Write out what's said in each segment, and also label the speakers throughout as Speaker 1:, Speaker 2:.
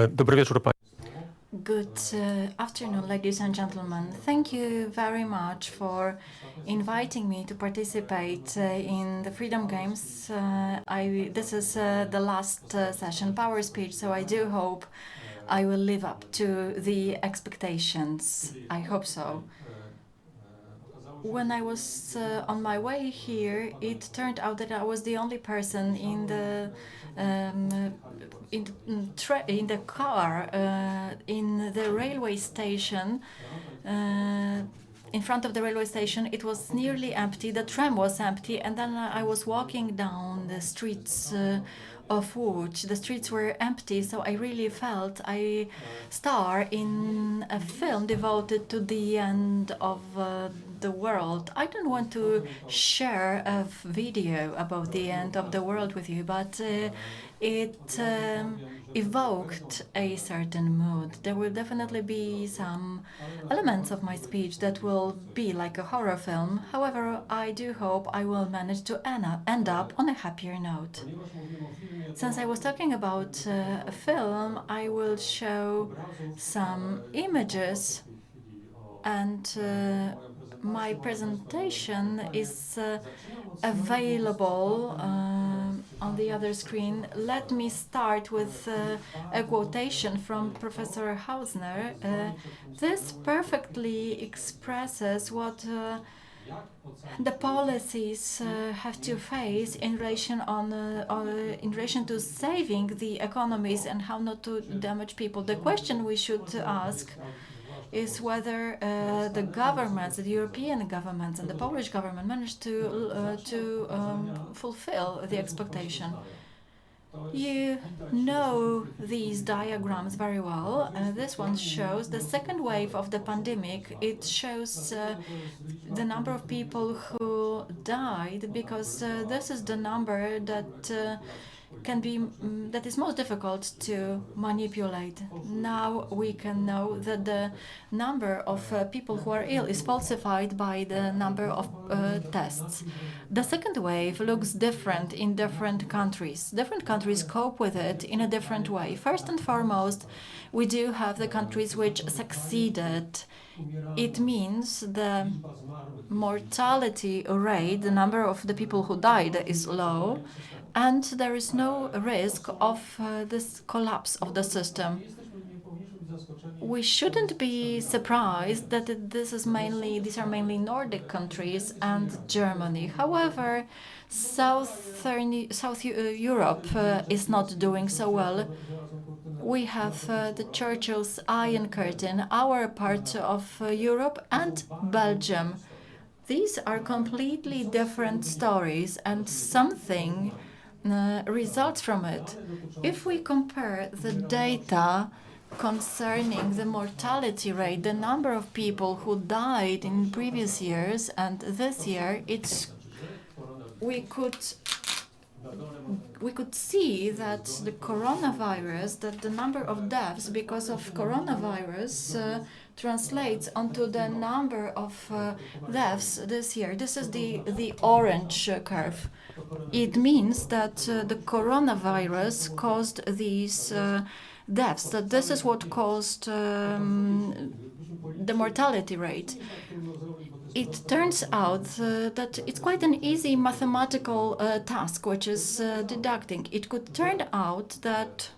Speaker 1: Dobry wieczór Państwu.
Speaker 2: Good afternoon, ladies and gentlemen. Thank you very much for inviting me to participate in the Freedom Games. This is the last session, power speech, so I do hope I will live up to the expectations. I hope so. When I was on my way here, it turned out that I was the only person in the car in the railway station. In front of the railway station, it was nearly empty. The tram was empty, and then I was walking down the streets of Łódź. The streets were empty, so I really felt I star in a film devoted to the end of the world. I don't want to share a video about the end of the world with you, but it evoked a certain mood. There will definitely be some elements of my speech that will be like a horror film. However, I do hope I will manage to end up on a happier note. Since I was talking about a film, I will show some images, and my presentation is available on the other screen. Let me start with a quotation from Professor Hausner. This perfectly expresses what the policies have to face in relation to saving the economies and how not to damage people. The question we should ask is whether the governments, the European governments and the Polish government managed to fulfill the expectation. You know these diagrams very well. This one shows the second wave of the pandemic. It shows the number of people who died, because this is the number that that is most difficult to manipulate. Now we can know that the number of people who are ill is falsified by the number of tests. The second wave looks different in different countries. Different countries cope with it in a different way. First and foremost, we do have the countries which succeeded. It means the mortality rate, the number of the people who died, is low, and there is no risk of this collapse of the system. We shouldn't be surprised that these are mainly Nordic countries and Germany. However, South Europe is not doing so well. We have the Churchill's Iron Curtain, our part of Europe, and Belgium. These are completely different stories, and something results from it. If we compare the data concerning the mortality rate, the number of people who died in previous years and this year, we could see that the number of deaths because of coronavirus translates onto the number of deaths this year. This is the orange curve. It means that the coronavirus caused these deaths, that this is what caused the mortality rate. It turns out that it's quite an easy mathematical task, which is deducting. It could turn out that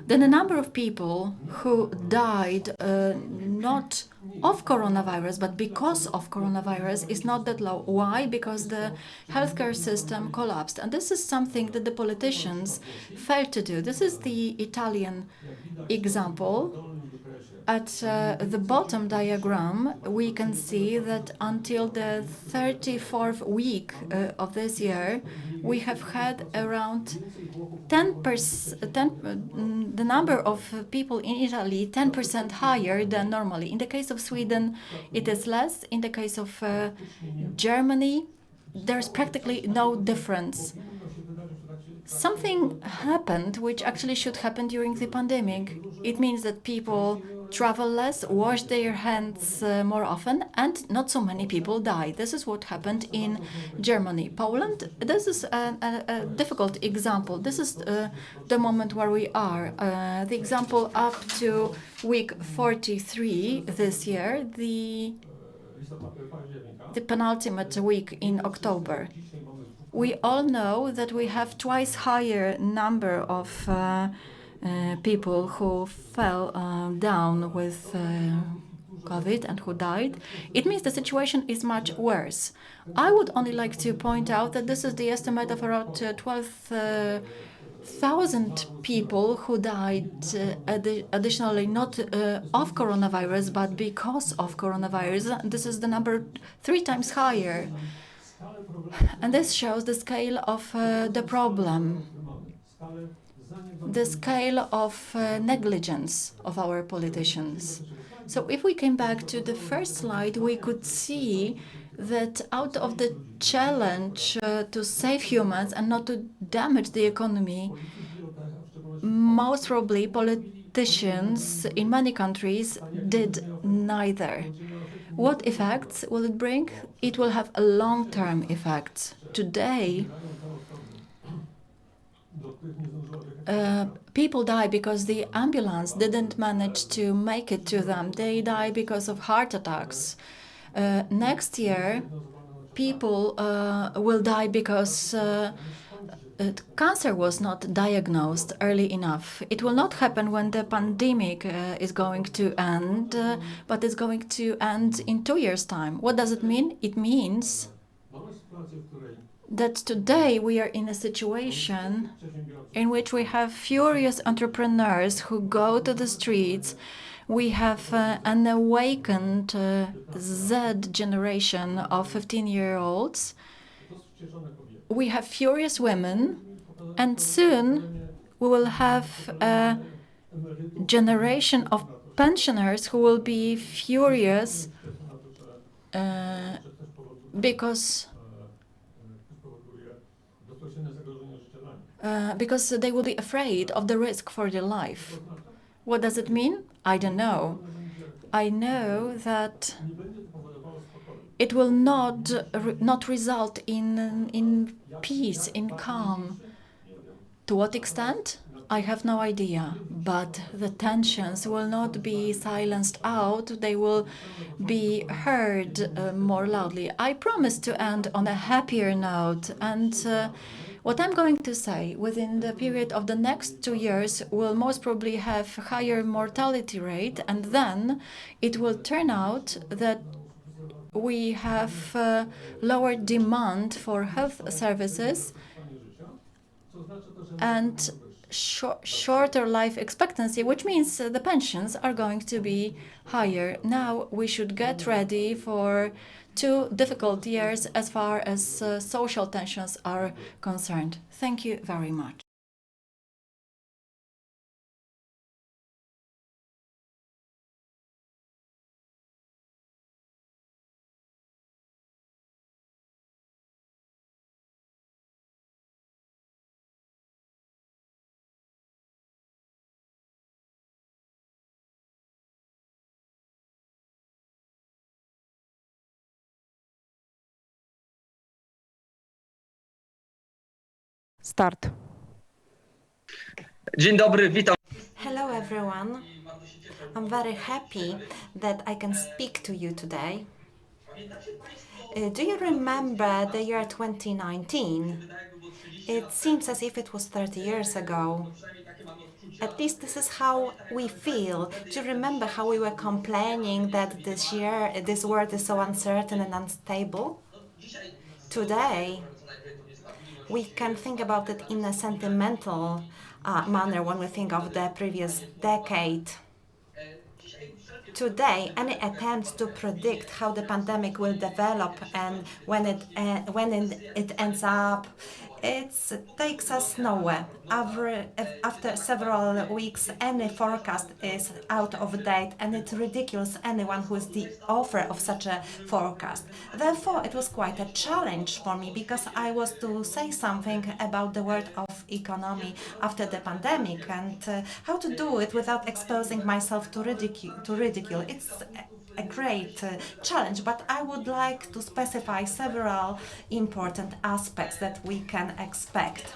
Speaker 2: the number of people who died not of coronavirus but because of coronavirus is not that low. Why? Because the healthcare system collapsed. And this is something that the politicians failed to do. This is the Italian example. At the bottom diagram, we can see that until the 34th week of this year, we have had around 10%, the number of people in Italy 10% higher than normally. In the case of Sweden, it is less. In the case of Germany, there's practically no difference. Something happened which actually should happen during the pandemic. It means that people travel less, wash their hands more often, and not so many people die. This is what happened in Germany. Poland, this is a difficult example. This is the moment where we are. The example up to week 43 this year, the penultimate week in October. We all know that we have twice higher number of people who fell down with COVID and who died. It means the situation is much worse. I would only like to point out that this is the estimate of around 12,000 people who died additionally, not of coronavirus, but because of coronavirus. This is the number 3 times higher. And this shows the scale of the problem, the scale of negligence of our politicians. So if we came back to the first slide, we could see that out of the challenge to save humans and not to damage the economy, most probably politicians in many countries did neither. What effects will it bring? It will have a long-term effects. Today, people die because the ambulance didn't manage to make it to them. They die because of heart attacks. Next year, people will die because cancer was not diagnosed early enough. It will not happen when the pandemic is going to end, but it's going to end in 2 years' time. What does it mean? It means that today we are in a situation in which we have furious entrepreneurs who go to the streets. We have an awakened Z generation of 15-year-olds. We have furious women, and soon we will have a generation of pensioners who will be furious because they will be afraid of the risk for their life. What does it mean? I don't know. I know that it will not result in peace, in calm. To what extent? I have no idea, but the tensions will not be silenced out, they will be heard more loudly. I promise to end on a happier note, and what I'm going to say, within the period of the next 2 years, we'll most probably have higher mortality rate, and then it will turn out that we have lower demand for health services and shorter life expectancy, which means the pensions are going to be higher. Now we should get ready for 2 difficult years as far as social tensions are concerned. Thank you very much.
Speaker 1: Start.
Speaker 3: Dzień dobry, witam.
Speaker 1: Hello everyone. I'm very happy that I can speak to you today. Do you remember the year 2019? It seems as if it was 30 years ago. At least this is how we feel. Do you remember how we were complaining that this year, this world is so uncertain and unstable? Today, we can think about it in a sentimental manner when we think of the previous decade. Today, any attempts to predict how the pandemic will develop and when it ends up it takes us nowhere. After several weeks, any forecast is out of date, and it ridicules anyone who is the author of such a forecast. Therefore, it was quite a challenge for me because I was to say something about the world of economy after the pandemic and how to do it without exposing myself to ridicule. It's a great challenge, but I would like to specify several important aspects that we can expect.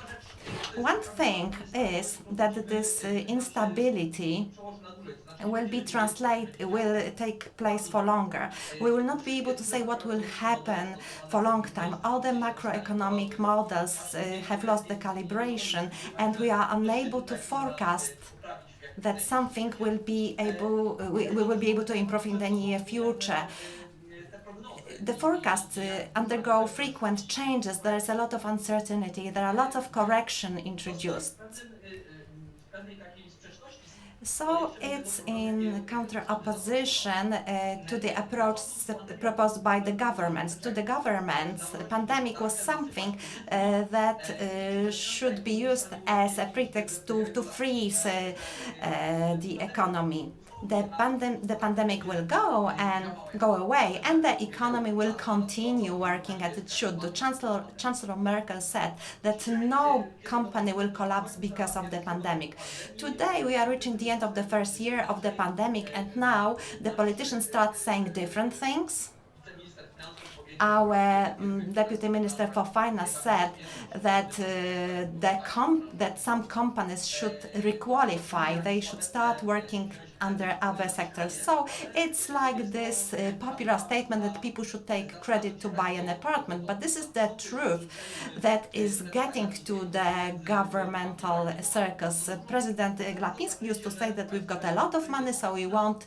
Speaker 1: One thing is that this instability will take place for longer. We will not be able to say what will happen for a long time. All the macroeconomic models have lost the calibration, and we are unable to forecast that something will be able, we will be able to improve in the near future. The forecasts undergo frequent changes. There is a lot of uncertainty. There are lots of correction introduced. So it's in counter opposition to the approach proposed by the governments. To the governments, the pandemic was something that should be used as a pretext to freeze the economy. The pandemic will go away, and the economy will continue working as it should. The Chancellor Merkel said that no company will collapse because of the pandemic. Today we are reaching the end of the first year of the pandemic, and now the politicians start saying different things. Our Deputy Minister for Finance said that that some companies should requalify. They should start working under other sectors. So it's like this popular statement that people should take credit to buy an apartment. But this is the truth that is getting to the governmental circus. President Glapiński used to say that we've got a lot of money, so we won't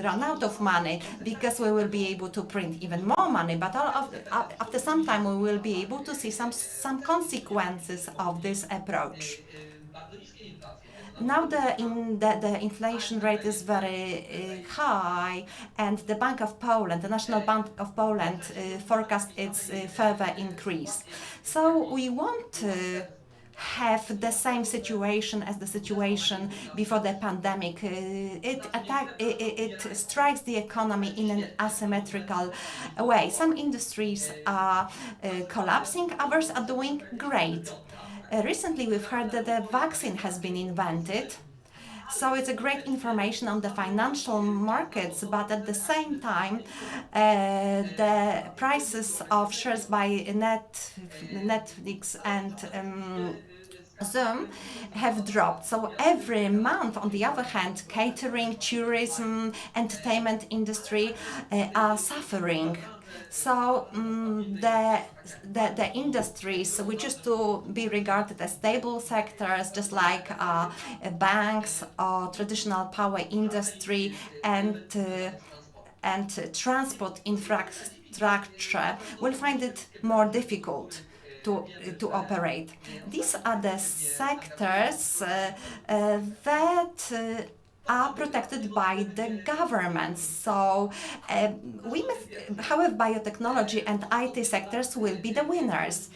Speaker 1: run out of money because we will be able to print even more money. But after some time, we will be able to see some consequences of this approach. Now the inflation rate is very high, and the Bank of Poland, the National Bank of Poland, forecast its further increase. So we want to have the same situation as the situation before the pandemic. It strikes the economy in an asymmetrical way. Some industries are collapsing, others are doing great. Recently, we've heard that the vaccine has been invented. So it's a great information on the financial markets, but at the same time, the prices of shares by Netflix and Zoom have dropped. So every month, on the other hand, catering, tourism, entertainment industry are suffering. So the industries which used to be regarded as stable sectors, just like banks or traditional power industry and transport infrastructure, will find it more difficult to operate. These are the sectors that are protected by the government. So however, biotechnology and IT sectors will be the winners.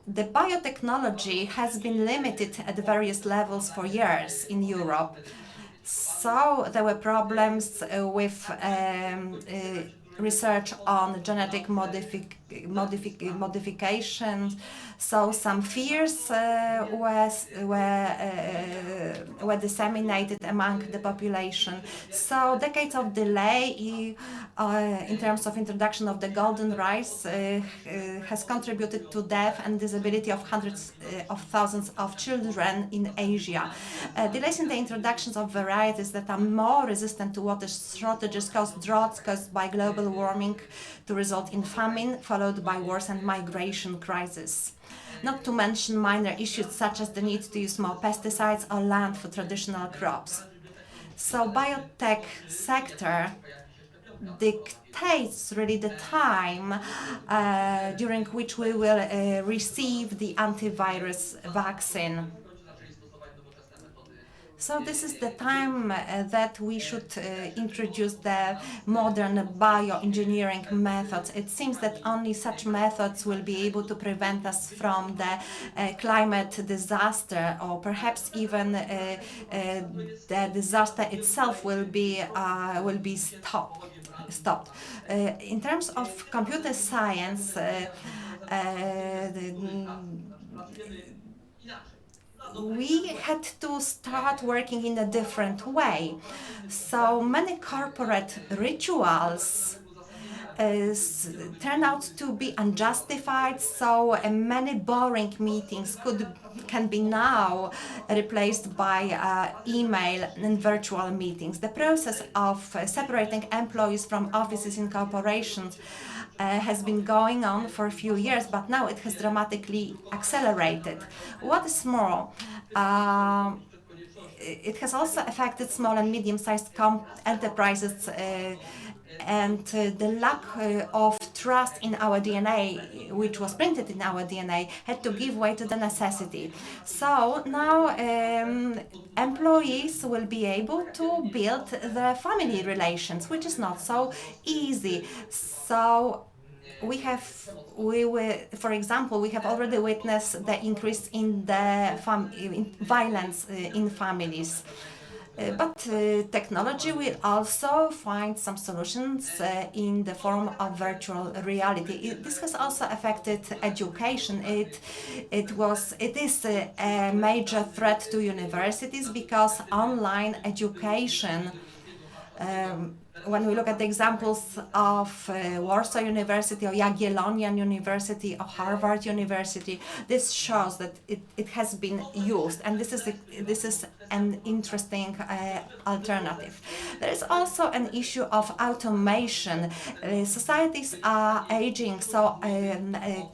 Speaker 1: The biotechnology has been limited at various levels for years in Europe. So there were problems with research on genetic modifications. So some fears were disseminated among the population. So decades of delay in terms of introduction of the golden rice has contributed to death and disability of hundreds of thousands of children in Asia. Delays in the introductions of varieties that are more resistant to water shortages caused droughts caused by global warming to result in famine, followed by wars and migration crisis. Not to mention minor issues such as the need to use more pesticides or land for traditional crops. So biotech sector dictates really the time during which we will receive the antivirus vaccine. So this is the time that we should introduce the modern bioengineering methods. It seems that only such methods will be able to prevent us from the climate disaster, or perhaps even the disaster itself will be stopped. In terms of computer science, we had to start working in a different way. So many corporate rituals turn out to be unjustified, so many boring meetings can be now replaced by email and virtual meetings. The process of separating employees from offices in corporations has been going on for a few years, but now it has dramatically accelerated. What is more, it has also affected small and medium-sized enterprises, and the lack of trust in our DNA, which was printed in our DNA, had to give way to the necessity. So now employees will be able to build their family relations, which is not so easy. So for example, we have already witnessed the increase in the violence in families. But technology will also find some solutions in the form of virtual reality. This has also affected education. It is a major threat to universities, because online education, when we look at the examples of Warsaw University or Jagiellonian University or Harvard University, this shows that it has been used, and this is an interesting alternative. There is also an issue of automation. Societies are aging, so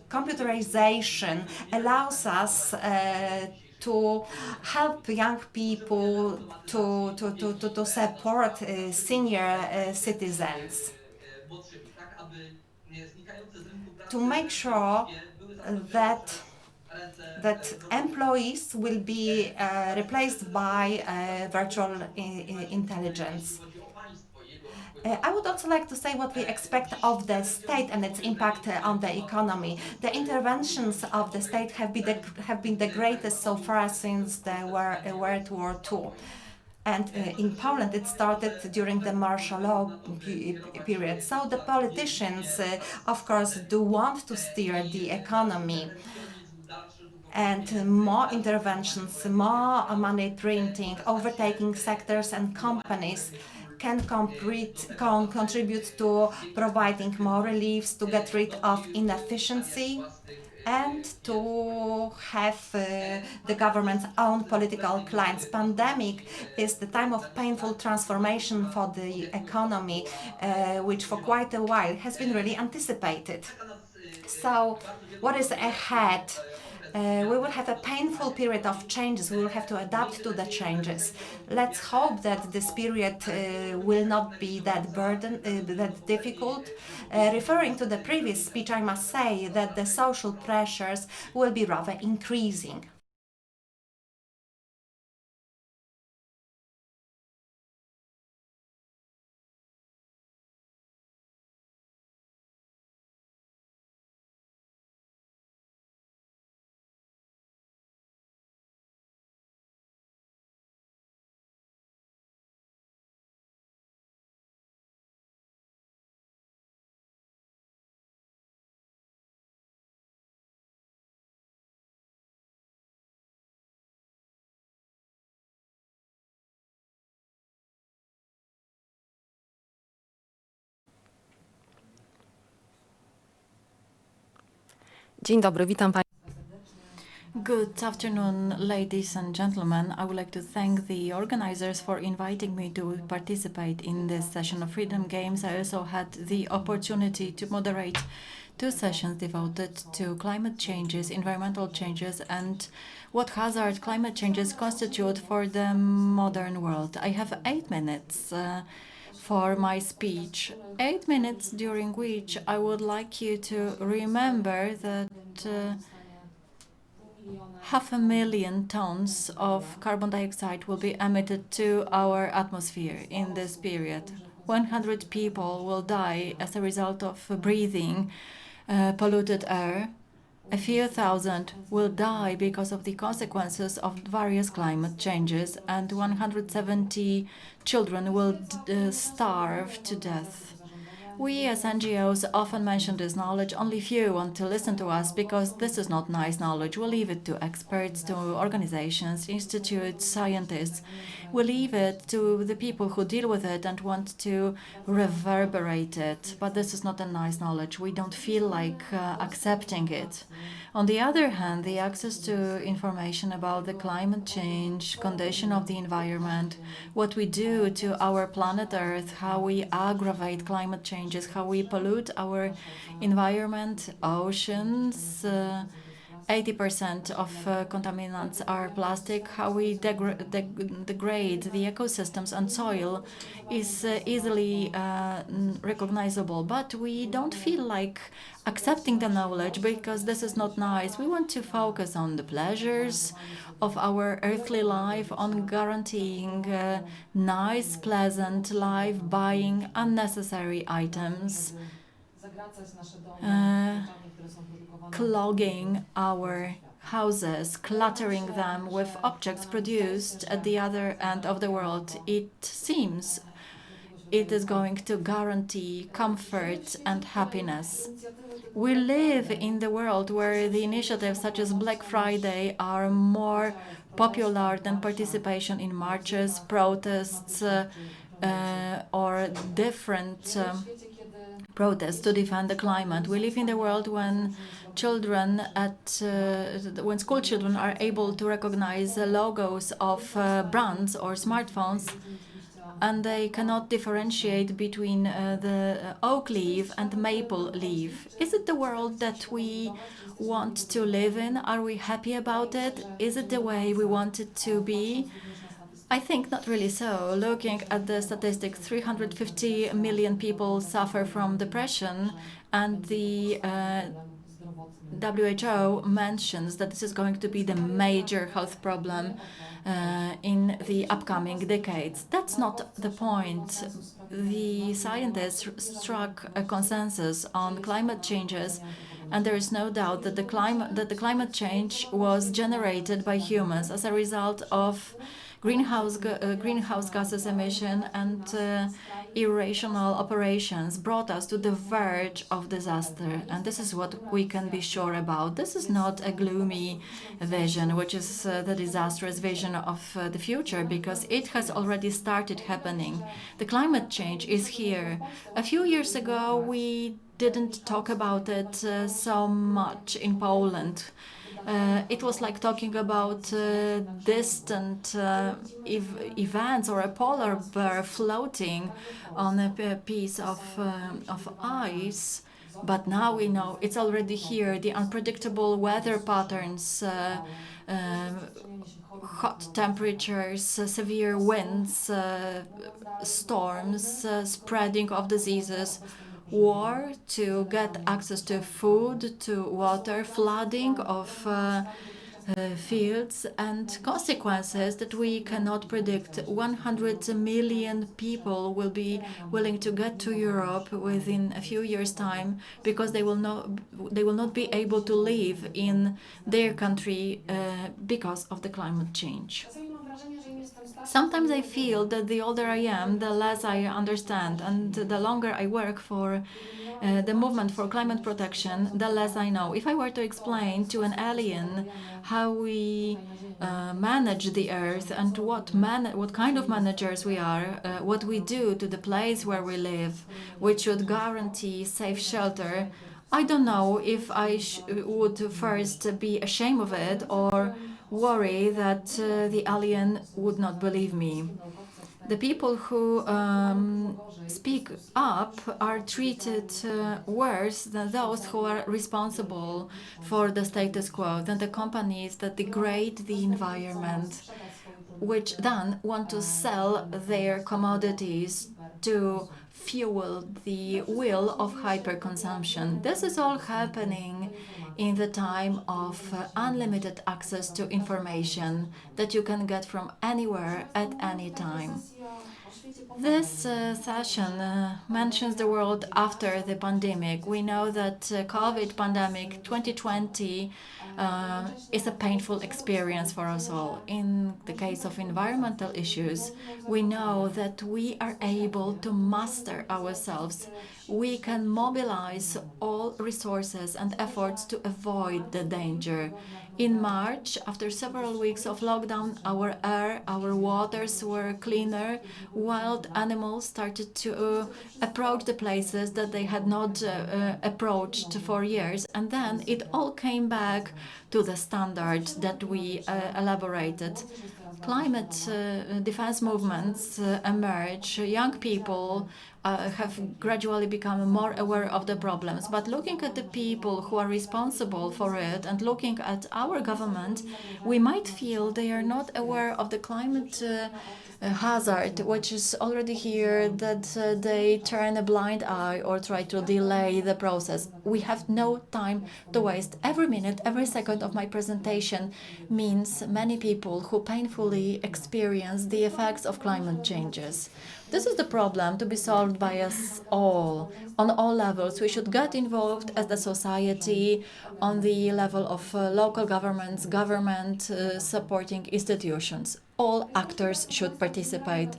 Speaker 1: computerization allows us to help young people to support senior citizens, to make sure that employees will be replaced by virtual intelligence. I would also like to say what we expect of the state and its impact on the economy. The interventions of the state have been the greatest so far since the World War II. And in Poland, it started during the martial law period. So the politicians, of course, do want to steer the economy. And more interventions, more money printing, overtaking sectors and companies can contribute to providing more reliefs, to get rid of inefficiency, and to have the government's own political clients. Pandemic is the time of painful transformation for the economy, which for quite a while has been really anticipated. So what is ahead? We will have a painful period of changes. We will have to adapt to the changes. Let's hope that this period will not be that that difficult. Referring to the previous speech, I must say that the social pressures will be rather increasing.
Speaker 3: Dzień dobry, witam Państwa.
Speaker 2: Good afternoon, ladies and gentlemen. I would like to thank the organizers for inviting me to participate in this session of Freedom Games. I also had the opportunity to moderate two sessions devoted to climate changes, environmental changes, and what hazard climate changes constitute for the modern world. I have 8 minutes for my speech. 8 minutes during which I would like you to remember that 500,000 tons of carbon dioxide will be emitted to our atmosphere in this period. 100 people will die as a result of breathing polluted air. A few thousand will die because of the consequences of various climate changes, and 170 children will starve to death. We as NGOs often mention this knowledge, only few want to listen to us because this is not nice knowledge. We leave it to experts, to organizations, institutes, scientists. We leave it to the people who deal with it and want to reverberate it. But this is not a nice knowledge. We don't feel like accepting it. On the other hand, the access to information about the climate change, condition of the environment, what we do to our planet Earth, how we aggravate climate changes, how we pollute our environment, oceans, 80% of contaminants are plastic. How we degrade the ecosystems and soil is easily recognizable. But we don't feel like accepting the knowledge because this is not nice. We want to focus on the pleasures of our earthly life, on guaranteeing a nice, pleasant life, buying unnecessary items, clogging our houses, cluttering them with objects produced at the other end of the world. It seems it is going to guarantee comfort and happiness. We live in the world where the initiatives such as Black Friday are more popular than participation in marches, protests, or different protests to defend the climate. We live in the world when when school children are able to recognize the logos of brands or smartphones, and they cannot differentiate between the oak leaf and maple leaf. Is it the world that we want to live in? Are we happy about it? Is it the way we want it to be? I think not really so. Looking at the statistics, 350 million people suffer from depression, and the WHO mentions that this is going to be the major health problem in the upcoming decades. That's not the point. The scientists struck a consensus on climate changes, and there is no doubt that the climate change was generated by humans as a result of greenhouse gases emission and irrational operations brought us to the verge of disaster. And this is what we can be sure about. This is not a gloomy vision, which is the disastrous vision of the future, because it has already started happening. The climate change is here. A few years ago, we didn't talk about it so much in Poland. It was like talking about distant events, or a polar bear floating on a piece of ice. But now we know it's already here. The unpredictable weather patterns, hot temperatures, severe winds, storms, spreading of diseases, war to get access to food, to water, flooding of fields, and consequences that we cannot predict. 100 million people will be willing to get to Europe within a few years' time because they will not be able to live in their country because of the climate change. Sometimes I feel that the older I am, the less I understand, and the longer I work for the movement for climate protection, the less I know. If I were to explain to an alien how we manage the earth and what kind of managers we are, what we do to the place where we live, which should guarantee safe shelter, I don't know if I would first be ashamed of it or worry that the alien would not believe me. The people who speak up are treated worse than those who are responsible for the status quo, than the companies that degrade the environment, which then want to sell their commodities to fuel the will of hyperconsumption. This is all happening in the time of unlimited access to information that you can get from anywhere at any time. This session mentions the world after the pandemic. We know that COVID pandemic 2020 is a painful experience for us all. In the case of environmental issues, we know that we are able to master ourselves. We can mobilize all resources and efforts to avoid the danger. In March, after several weeks of lockdown, our air, our waters were cleaner. Wild animals started to approach the places that they had not approached for years. And then it all came back to the standard that we elaborated. Climate defense movements emerge. Young people have gradually become more aware of the problems. But looking at the people who are responsible for it and looking at our government, we might feel they are not aware of the climate hazard, which is already here, that they turn a blind eye or try to delay the process. We have no time to waste. Every minute, every second of my presentation means many people who painfully experience the effects of climate changes. This is the problem to be solved by us all, on all levels. We should get involved as the society, on the level of local governments, government supporting institutions. All actors should participate.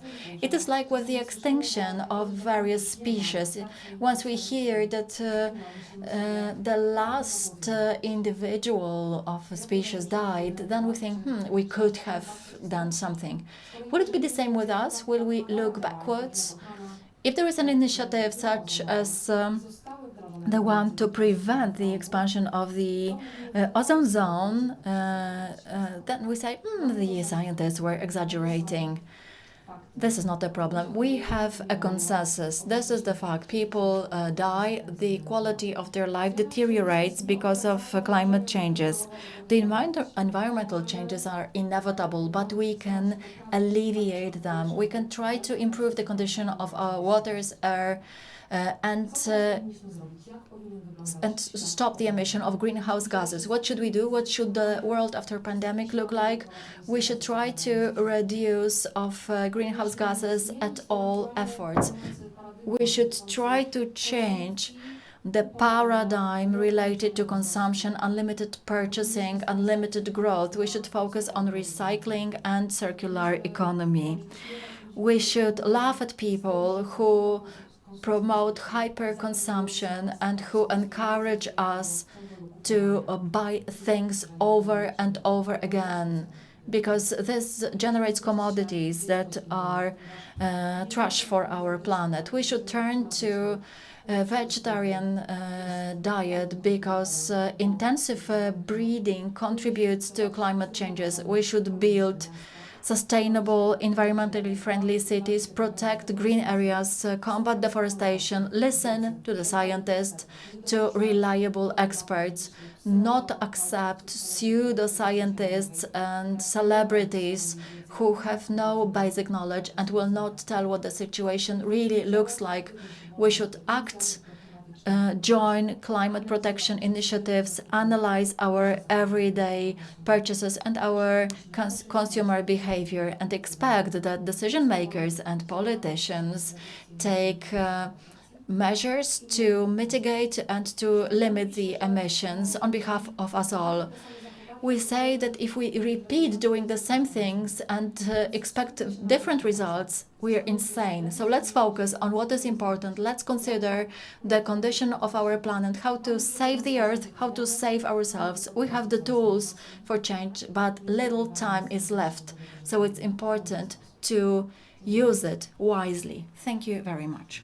Speaker 2: It is like with the extinction of various species. Once we hear that the last individual of a species died, then we think, we could have done something. Will it be the same with us? Will we look backwards? If there is an initiative such as the one to prevent the expansion of the ozone zone, then we say, the scientists were exaggerating. This is not a problem. We have a consensus. This is the fact. People die. The quality of their life deteriorates because of climate changes. The environmental changes are inevitable, but we can alleviate them. We can try to improve the condition of our waters, air, and stop the emission of greenhouse gases. What should we do? What should the world after pandemic look like? We should try to reduce of greenhouse gases at all efforts. We should try to change the paradigm related to consumption, unlimited purchasing, unlimited growth. We should focus on recycling and circular economy. We should laugh at people who promote hyper-consumption and who encourage us to buy things over and over again, because this generates commodities that are trash for our planet. We should turn to a vegetarian diet because intensive breeding contributes to climate changes. We should build sustainable, environmentally friendly cities, protect green areas, combat deforestation, listen to the scientists, to reliable experts, not accept pseudo-scientists and celebrities who have no basic knowledge and will not tell what the situation really looks like. We should act, join climate protection initiatives, analyze our everyday purchases and our consumer behavior, and expect that decision makers and politicians take measures to mitigate and to limit the emissions on behalf of us all. We say that if we repeat doing the same things and expect different results, we are insane. So let's focus on what is important. Let's consider the condition of our planet, how to save the earth, how to save ourselves. We have the tools for change, but little time is left. So it's important to use it wisely. Thank you very much.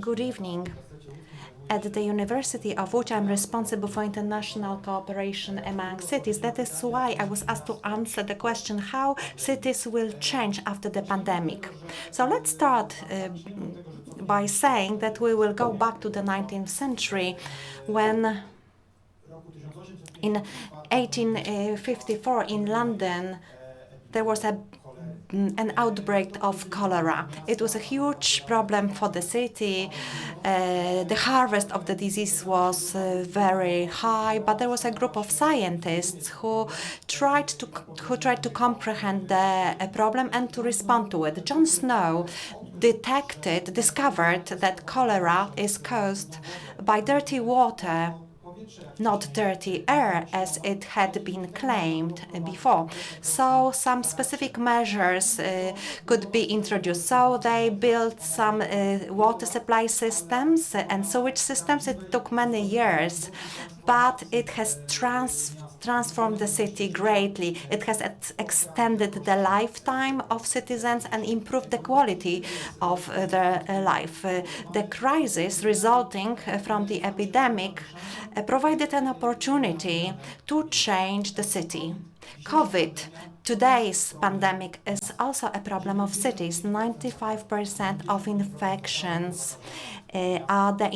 Speaker 1: Good evening. At the University of which I'm responsible for international cooperation among cities. That is why I was asked to answer the question how cities will change after the pandemic. So let's start by saying that we will go back to the 19th century when in 1854 in London there was an outbreak of cholera. It was a huge problem for the city. The harvest of the disease was very high, but there was a group of scientists who tried to comprehend the problem and to respond to it. John Snow discovered that cholera is caused by dirty water, not dirty air as it had been claimed before. So some specific measures could be introduced. So they built some water supply systems and sewage systems. It took many years, but it has transformed the city greatly. It has extended the lifetime of citizens and improved the quality of their life. The crisis resulting from the epidemic provided an opportunity to change the city. COVID, today's pandemic, is also a problem of cities. 95% of infections are the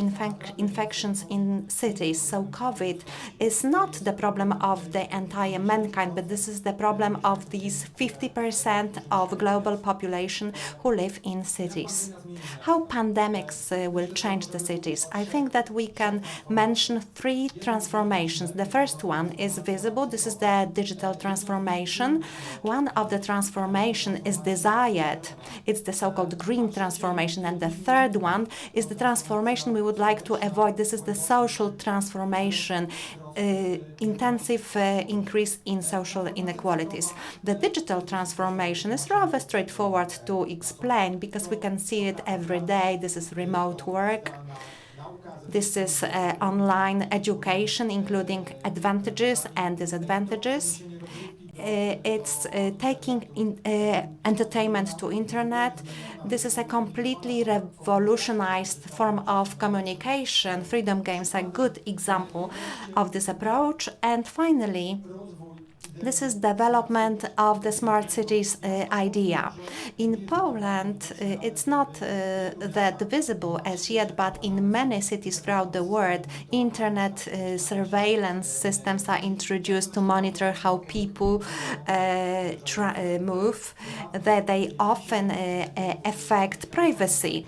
Speaker 1: infections in cities. So COVID is not the problem of the entire mankind, but this is the problem of these 50% of global population who live in cities. How pandemics will change the cities? I think that we can mention three transformations. The first one is visible. This is the digital transformation. One of the transformation is desired. It's the so-called green transformation. And the third one is the transformation we would like to avoid. This is the social transformation, intensive increase in social inequalities. The digital transformation is rather straightforward to explain because we can see it every day. This is remote work. This is online education, including advantages and disadvantages. It's taking entertainment to internet. This is a completely revolutionized form of communication. Freedom games are a good example of this approach. And finally, this is development of the smart cities idea. In Poland, it's not that visible as yet, but in many cities throughout the world, internet surveillance systems are introduced to monitor how people move, that they often affect privacy.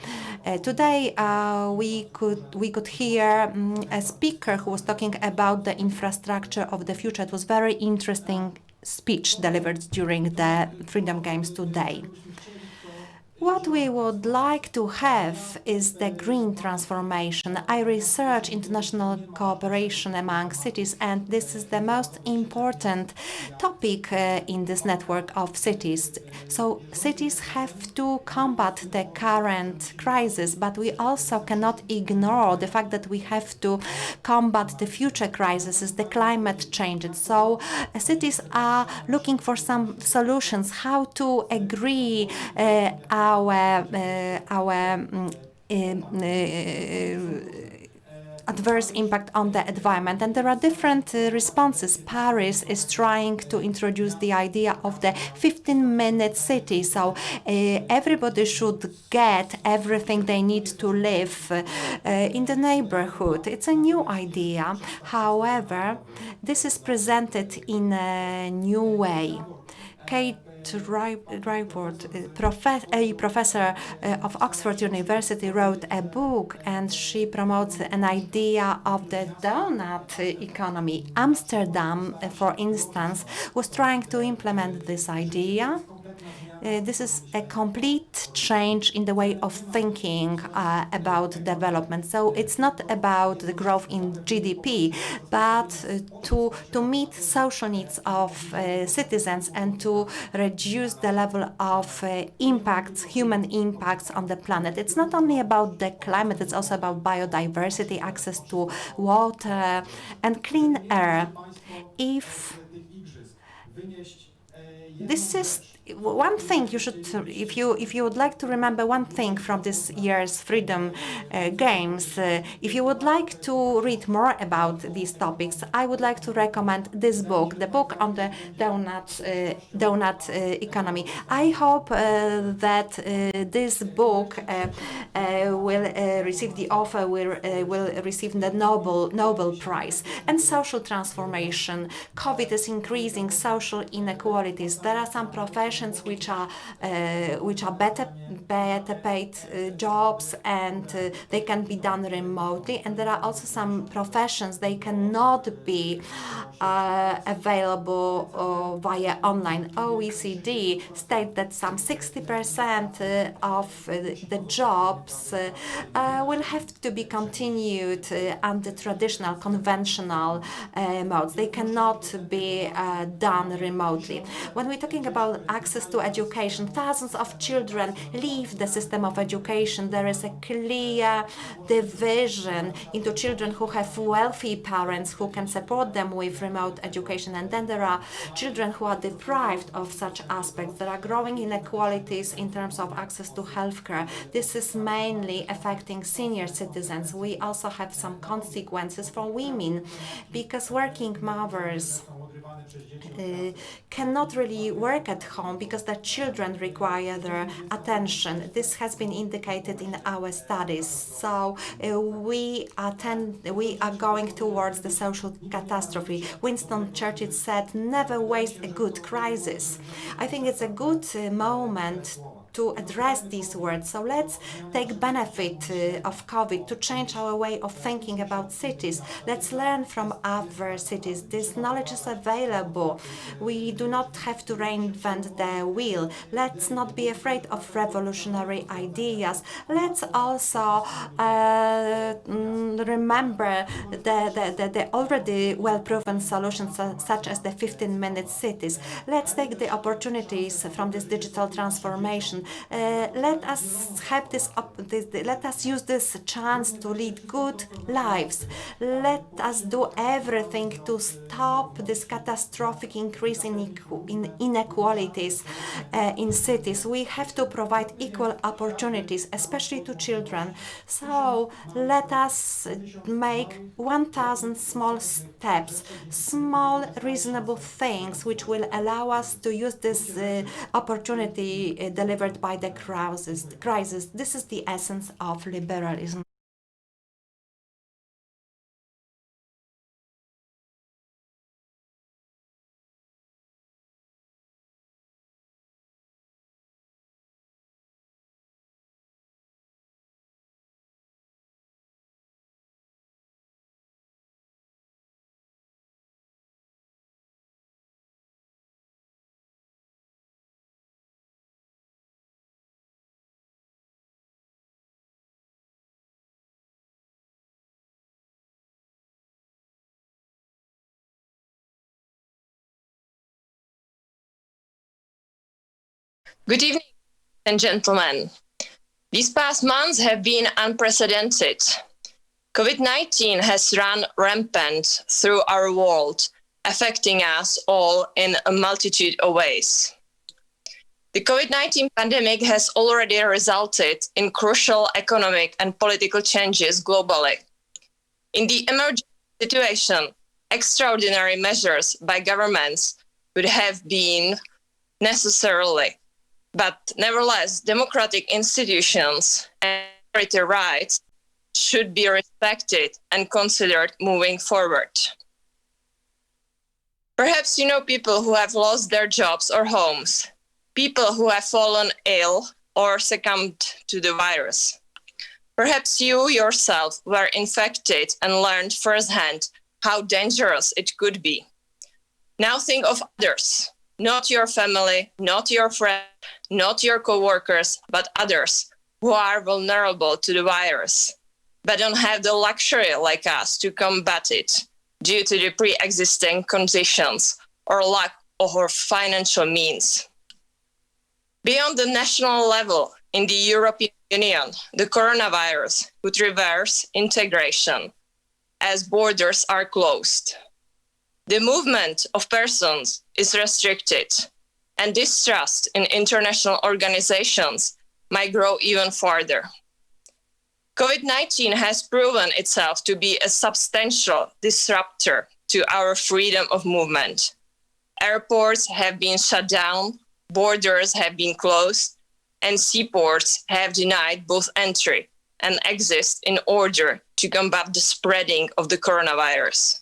Speaker 1: Today, we could hear a speaker who was talking about the infrastructure of the future. It was very interesting speech delivered during the Freedom Games today. What we would like to have is the green transformation. I research international cooperation among cities, and this is the most important topic in this network of cities. So cities have to combat the current crisis, but we also cannot ignore the fact that we have to combat the future crises, the climate change. So cities are looking for some solutions, how to agree our adverse impact on the environment. And there are different responses. Paris is trying to introduce the idea of the 15-minute city. So everybody should get everything they need to live in the neighborhood. It's a new idea. However, this is presented in a new way. Kate Ryford, a professor of Oxford University, wrote a book, and she promotes an idea of the donut economy. Amsterdam, for instance, was trying to implement this idea. This is a complete change in the way of thinking about development. So it's not about the growth in GDP, but to meet social needs of citizens and to reduce the level of impacts, human impacts on the planet. It's not only about the climate, it's also about biodiversity, access to water and clean air. If this is one thing you should, if you would like to remember one thing from this year's Freedom Games, if you would like to read more about these topics, I would like to recommend this book, the book on the donut economy. I hope that this book will receive, the author will receive the Nobel Prize. And social transformation. COVID is increasing social inequalities. There are some professions which are better paid jobs, and they can be done remotely. And there are also some professions they cannot be available via online. OECD state that some 60% of the jobs will have to be continued under traditional, conventional modes. They cannot be done remotely. When we're talking about access to education, thousands of children leave the system of education. There is a clear division into children who have wealthy parents who can support them with remote education, and then there are children who are deprived of such aspects. There are growing inequalities in terms of access to healthcare. This is mainly affecting senior citizens. We also have some consequences for women, because working mothers cannot really work at home because their children require their attention. This has been indicated in our studies. So we are going towards the social catastrophe. Winston Churchill said, "Never waste a good crisis." I think it's a good moment to address these words. So let's take benefit of COVID to change our way of thinking about cities. Let's learn from other cities. This knowledge is available. We do not have to reinvent the wheel. Let's not be afraid of revolutionary ideas. Let's also remember the already well-proven solutions such as the 15-minute cities. Let's take the opportunities from this digital transformation. Let us use this chance to lead good lives. Let us do everything to stop this catastrophic increase in inequalities in cities. We have to provide equal opportunities, especially to children. So let us make 1,000 small steps, small reasonable things which will allow us to use this opportunity delivered by the crisis. This is the essence of liberalism.
Speaker 3: Good evening, ladies and gentlemen. These past months have been unprecedented. COVID-19 has run rampant through our world, affecting us all in a multitude of ways. The COVID-19 pandemic has already resulted in crucial economic and political changes globally. In the emergency situation, extraordinary measures by governments would have been necessary. But nevertheless, democratic institutions and minority rights should be respected and considered moving forward. Perhaps you know people who have lost their jobs or homes, people who have fallen ill or succumbed to the virus. Perhaps you yourself were infected and learned firsthand how dangerous it could be. Now think of others. Not your family, not your friends, not your co-workers, but others who are vulnerable to the virus, but don't have the luxury like us to combat it due to the pre-existing conditions or lack of financial means. Beyond the national level, in the European Union, the coronavirus could reverse integration as borders are closed. The movement of persons is restricted, and distrust in international organizations might grow even farther. COVID-19 has proven itself to be a substantial disruptor to our freedom of movement. Airports have been shut down, borders have been closed, and seaports have denied both entry and exit in order to combat the spreading of the coronavirus.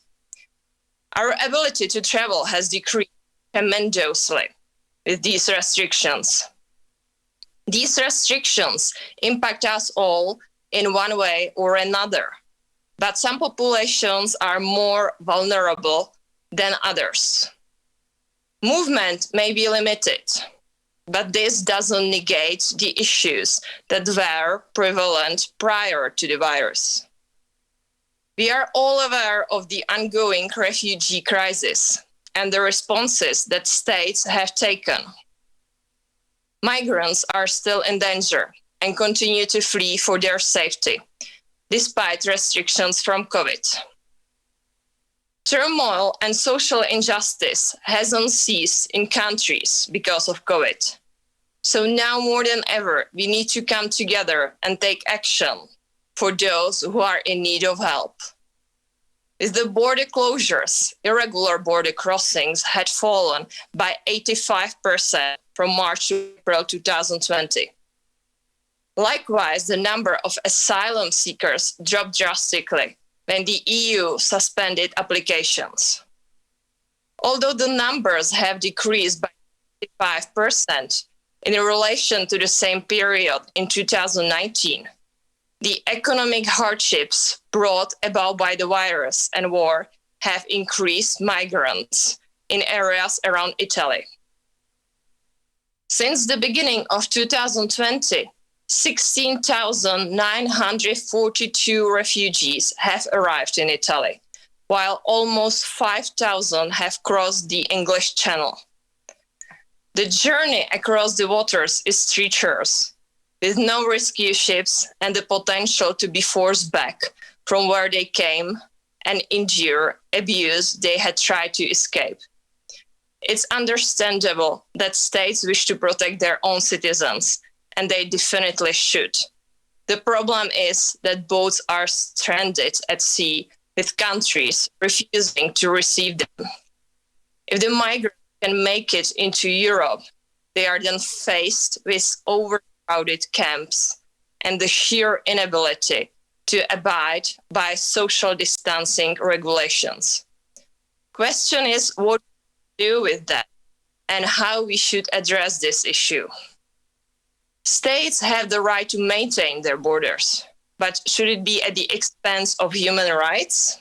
Speaker 3: Our ability to travel has decreased tremendously with these restrictions. These restrictions impact us all in one way or another, but some populations are more vulnerable than others. Movement may be limited, but this doesn't negate the issues that were prevalent prior to the virus. We are all aware of the ongoing refugee crisis and the responses that states have taken. Migrants are still in danger and continue to flee for their safety, despite restrictions from COVID. Turmoil and social injustice hasn't ceased in countries because of COVID. So now more than ever, we need to come together and take action for those who are in need of help. With the border closures, irregular border crossings had fallen by 85% from March to April 2020. Likewise, the number of asylum seekers dropped drastically when the EU suspended applications. Although the numbers have decreased by 55% in relation to the same period in 2019, the economic hardships brought about by the virus and war have increased migrants in areas around Italy. Since the beginning of 2020, 16,942 refugees have arrived in Italy, while almost 5,000 have crossed the English Channel. The journey across the waters is treacherous, with no rescue ships and the potential to be forced back from where they came and endure abuse they had tried to escape. It's understandable that states wish to protect their own citizens, and they definitely should. The problem is that boats are stranded at sea with countries refusing to receive them. If the migrants can make it into Europe, they are then faced with overcrowded camps and the sheer inability to abide by social distancing regulations. Question is what to do with that and how we should address this issue. States have the right to maintain their borders, but should it be at the expense of human rights?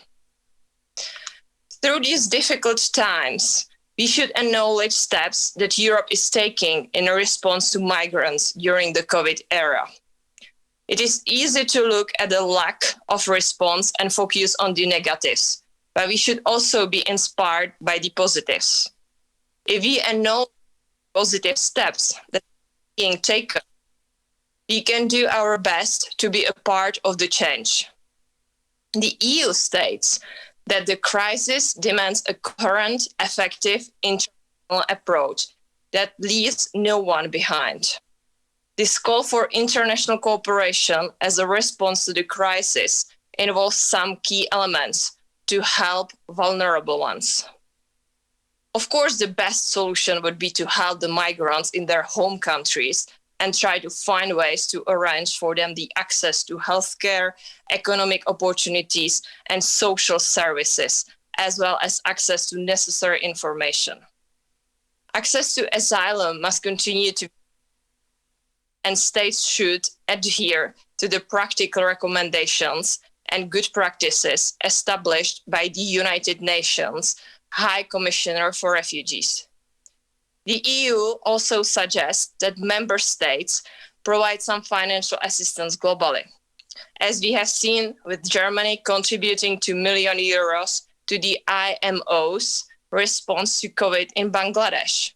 Speaker 3: Through these difficult times, we should acknowledge steps that Europe is taking in response to migrants during the COVID era. It is easy to look at the lack of response and focus on the negatives, but we should also be inspired by the positives. If we acknowledge positive steps that are being taken, we can do our best to be a part of the change. The EU states that the crisis demands a current, effective international approach that leaves no one behind. This call for international cooperation as a response to the crisis involves some key elements to help vulnerable ones. Of course, the best solution would be to help the migrants in their home countries and try to find ways to arrange for them the access to healthcare, economic opportunities, and social services, as well as access to necessary information. Access to asylum must continue to, and states should adhere to the practical recommendations and good practices established by the United Nations High Commissioner for Refugees. The EU also suggests that member states provide some financial assistance globally, as we have seen with Germany contributing €2 million to the IMO's response to COVID in Bangladesh.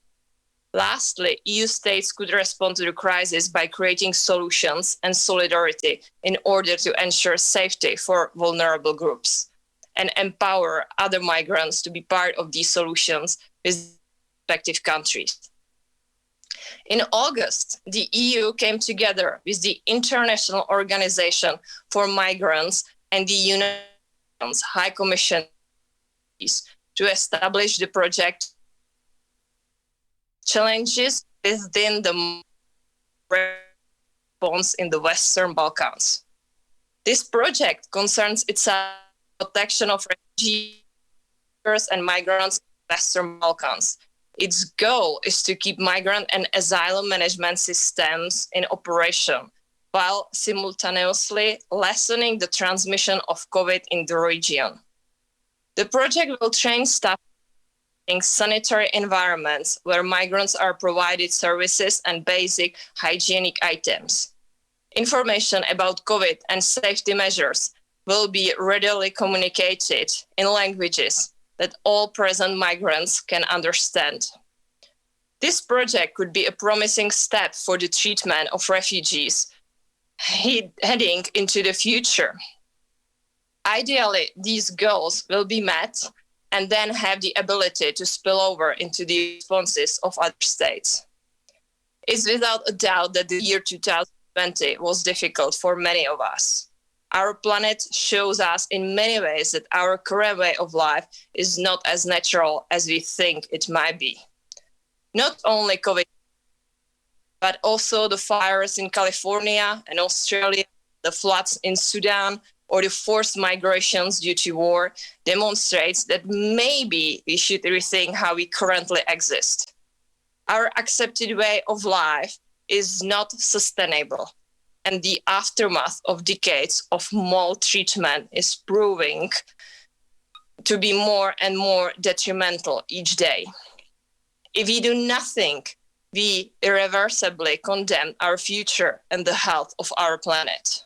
Speaker 3: Lastly, EU states could respond to the crisis by creating solutions and solidarity in order to ensure safety for vulnerable groups and empower other migrants to be part of these solutions with respective countries. In August, the EU came together with the International Organization for Migrants and the United Nations High Commission to establish the project challenges within the response in the Western Balkans. This project concerns itself protection of refugees and migrants in the Western Balkans. Its goal is to keep migrant and asylum management systems in operation while simultaneously lessening the transmission of COVID in the region. The project will train staff in sanitary environments where migrants are provided services and basic hygienic items. Information about COVID and safety measures will be readily communicated in languages that all present migrants can understand. This project could be a promising step for the treatment of refugees heading into the future. Ideally, these goals will be met and then have the ability to spill over into the responses of other states. It's without a doubt that the year 2020 was difficult for many of us. Our planet shows us in many ways that our current way of life is not as natural as we think it might be. Not only COVID, but also the fires in California and Australia, the floods in Sudan, or the forced migrations due to war demonstrates that maybe we should rethink how we currently exist. Our accepted way of life is not sustainable, and the aftermath of decades of maltreatment is proving to be more and more detrimental each day. If we do nothing, we irreversibly condemn our future and the health of our planet.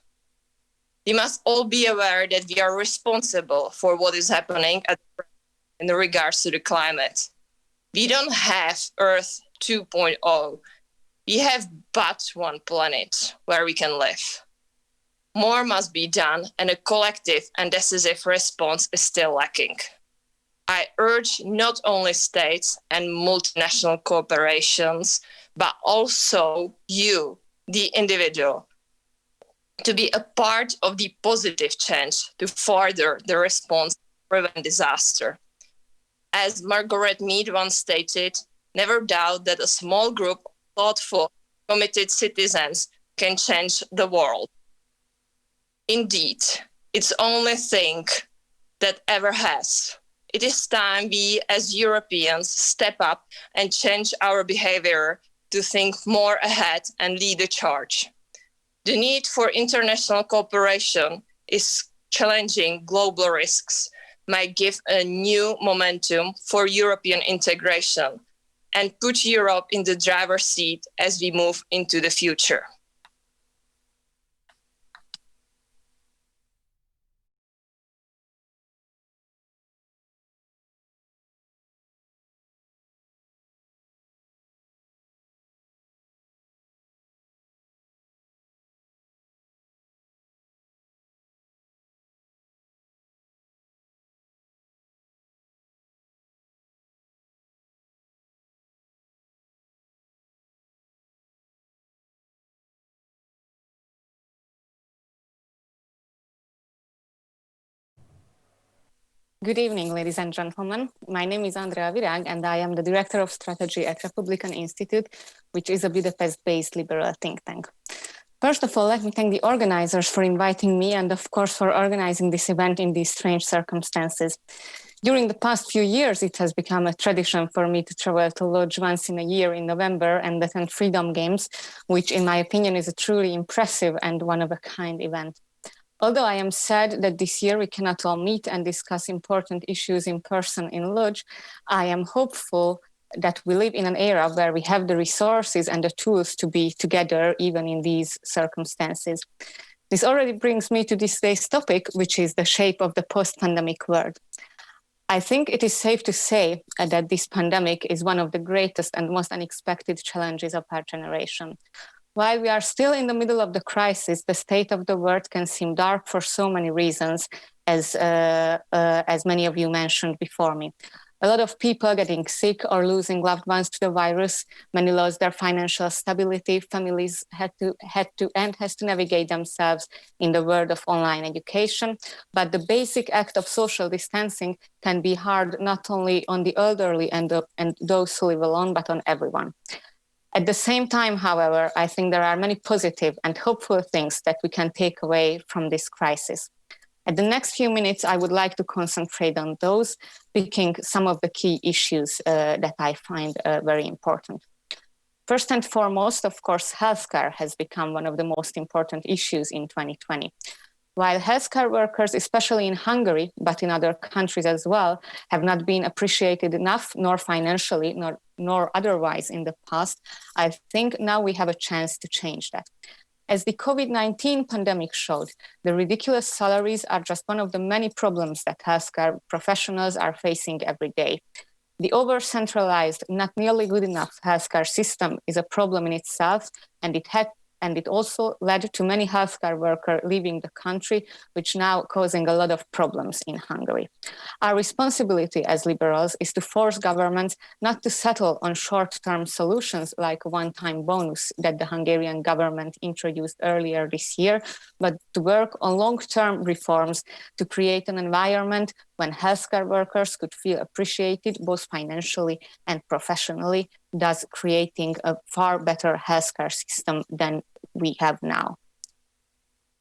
Speaker 3: We must all be aware that we are responsible for what is happening in regards to the climate. We don't have Earth 2.0. We have but one planet where we can live. More must be done, and a collective and decisive response is still lacking. I urge not only states and multinational corporations, but also you, the individual, to be a part of the positive change to further the response to prevent disaster. As Margaret Mead once stated, never doubt that a small group of thoughtful, committed citizens can change the world. Indeed, it's the only thing that ever has. It is time we as Europeans step up and change our behavior to think more ahead and lead the charge. The need for international cooperation is challenging global risks, might give a new momentum for European integration and put Europe in the driver's seat as we move into the future.
Speaker 4: Good evening, ladies and gentlemen. My name is Andrea Virag, and I am the Director of Strategy at Republikon Institute, which is a Budapest-based liberal think tank. First of all, let me thank the organizers for inviting me and, of course, for organizing this event in these strange circumstances. During the past few years, it has become a tradition for me to travel to Lodz once in a year in November and attend Freedom Games, which, in my opinion, is a truly impressive and one-of-a-kind event. Although I am sad that this year we cannot all meet and discuss important issues in person in Lodz, I am hopeful that we live in an era where we have the resources and the tools to be together even in these circumstances. This already brings me to this day's topic, which is the shape of the post-pandemic world. I think it is safe to say that this pandemic is one of the greatest and most unexpected challenges of our generation. While we are still in the middle of the crisis, the state of the world can seem dark for so many reasons, as many of you mentioned before me. A lot of people getting sick or losing loved ones to the virus. Many lost their financial stability. Families had to navigate themselves in the world of online education. But the basic act of social distancing can be hard not only on the elderly and those who live alone, but on everyone. At the same time, however, I think there are many positive and hopeful things that we can take away from this crisis. At the next few minutes, I would like to concentrate on those, picking some of the key issues that I find very important. First and foremost, of course, healthcare has become one of the most important issues in 2020. While healthcare workers, especially in Hungary, but in other countries as well, have not been appreciated enough, nor financially, nor otherwise in the past, I think now we have a chance to change that. As the COVID-19 pandemic showed, the ridiculous salaries are just one of the many problems that healthcare professionals are facing every day. The over-centralized, not nearly good enough healthcare system is a problem in itself, and it also led to many healthcare workers leaving the country, which now causing a lot of problems in Hungary. Our responsibility as liberals is to force governments not to settle on short-term solutions like a one-time bonus that the Hungarian government introduced earlier this year, but to work on long-term reforms to create an environment when healthcare workers could feel appreciated both financially and professionally, thus creating a far better healthcare system than we have now.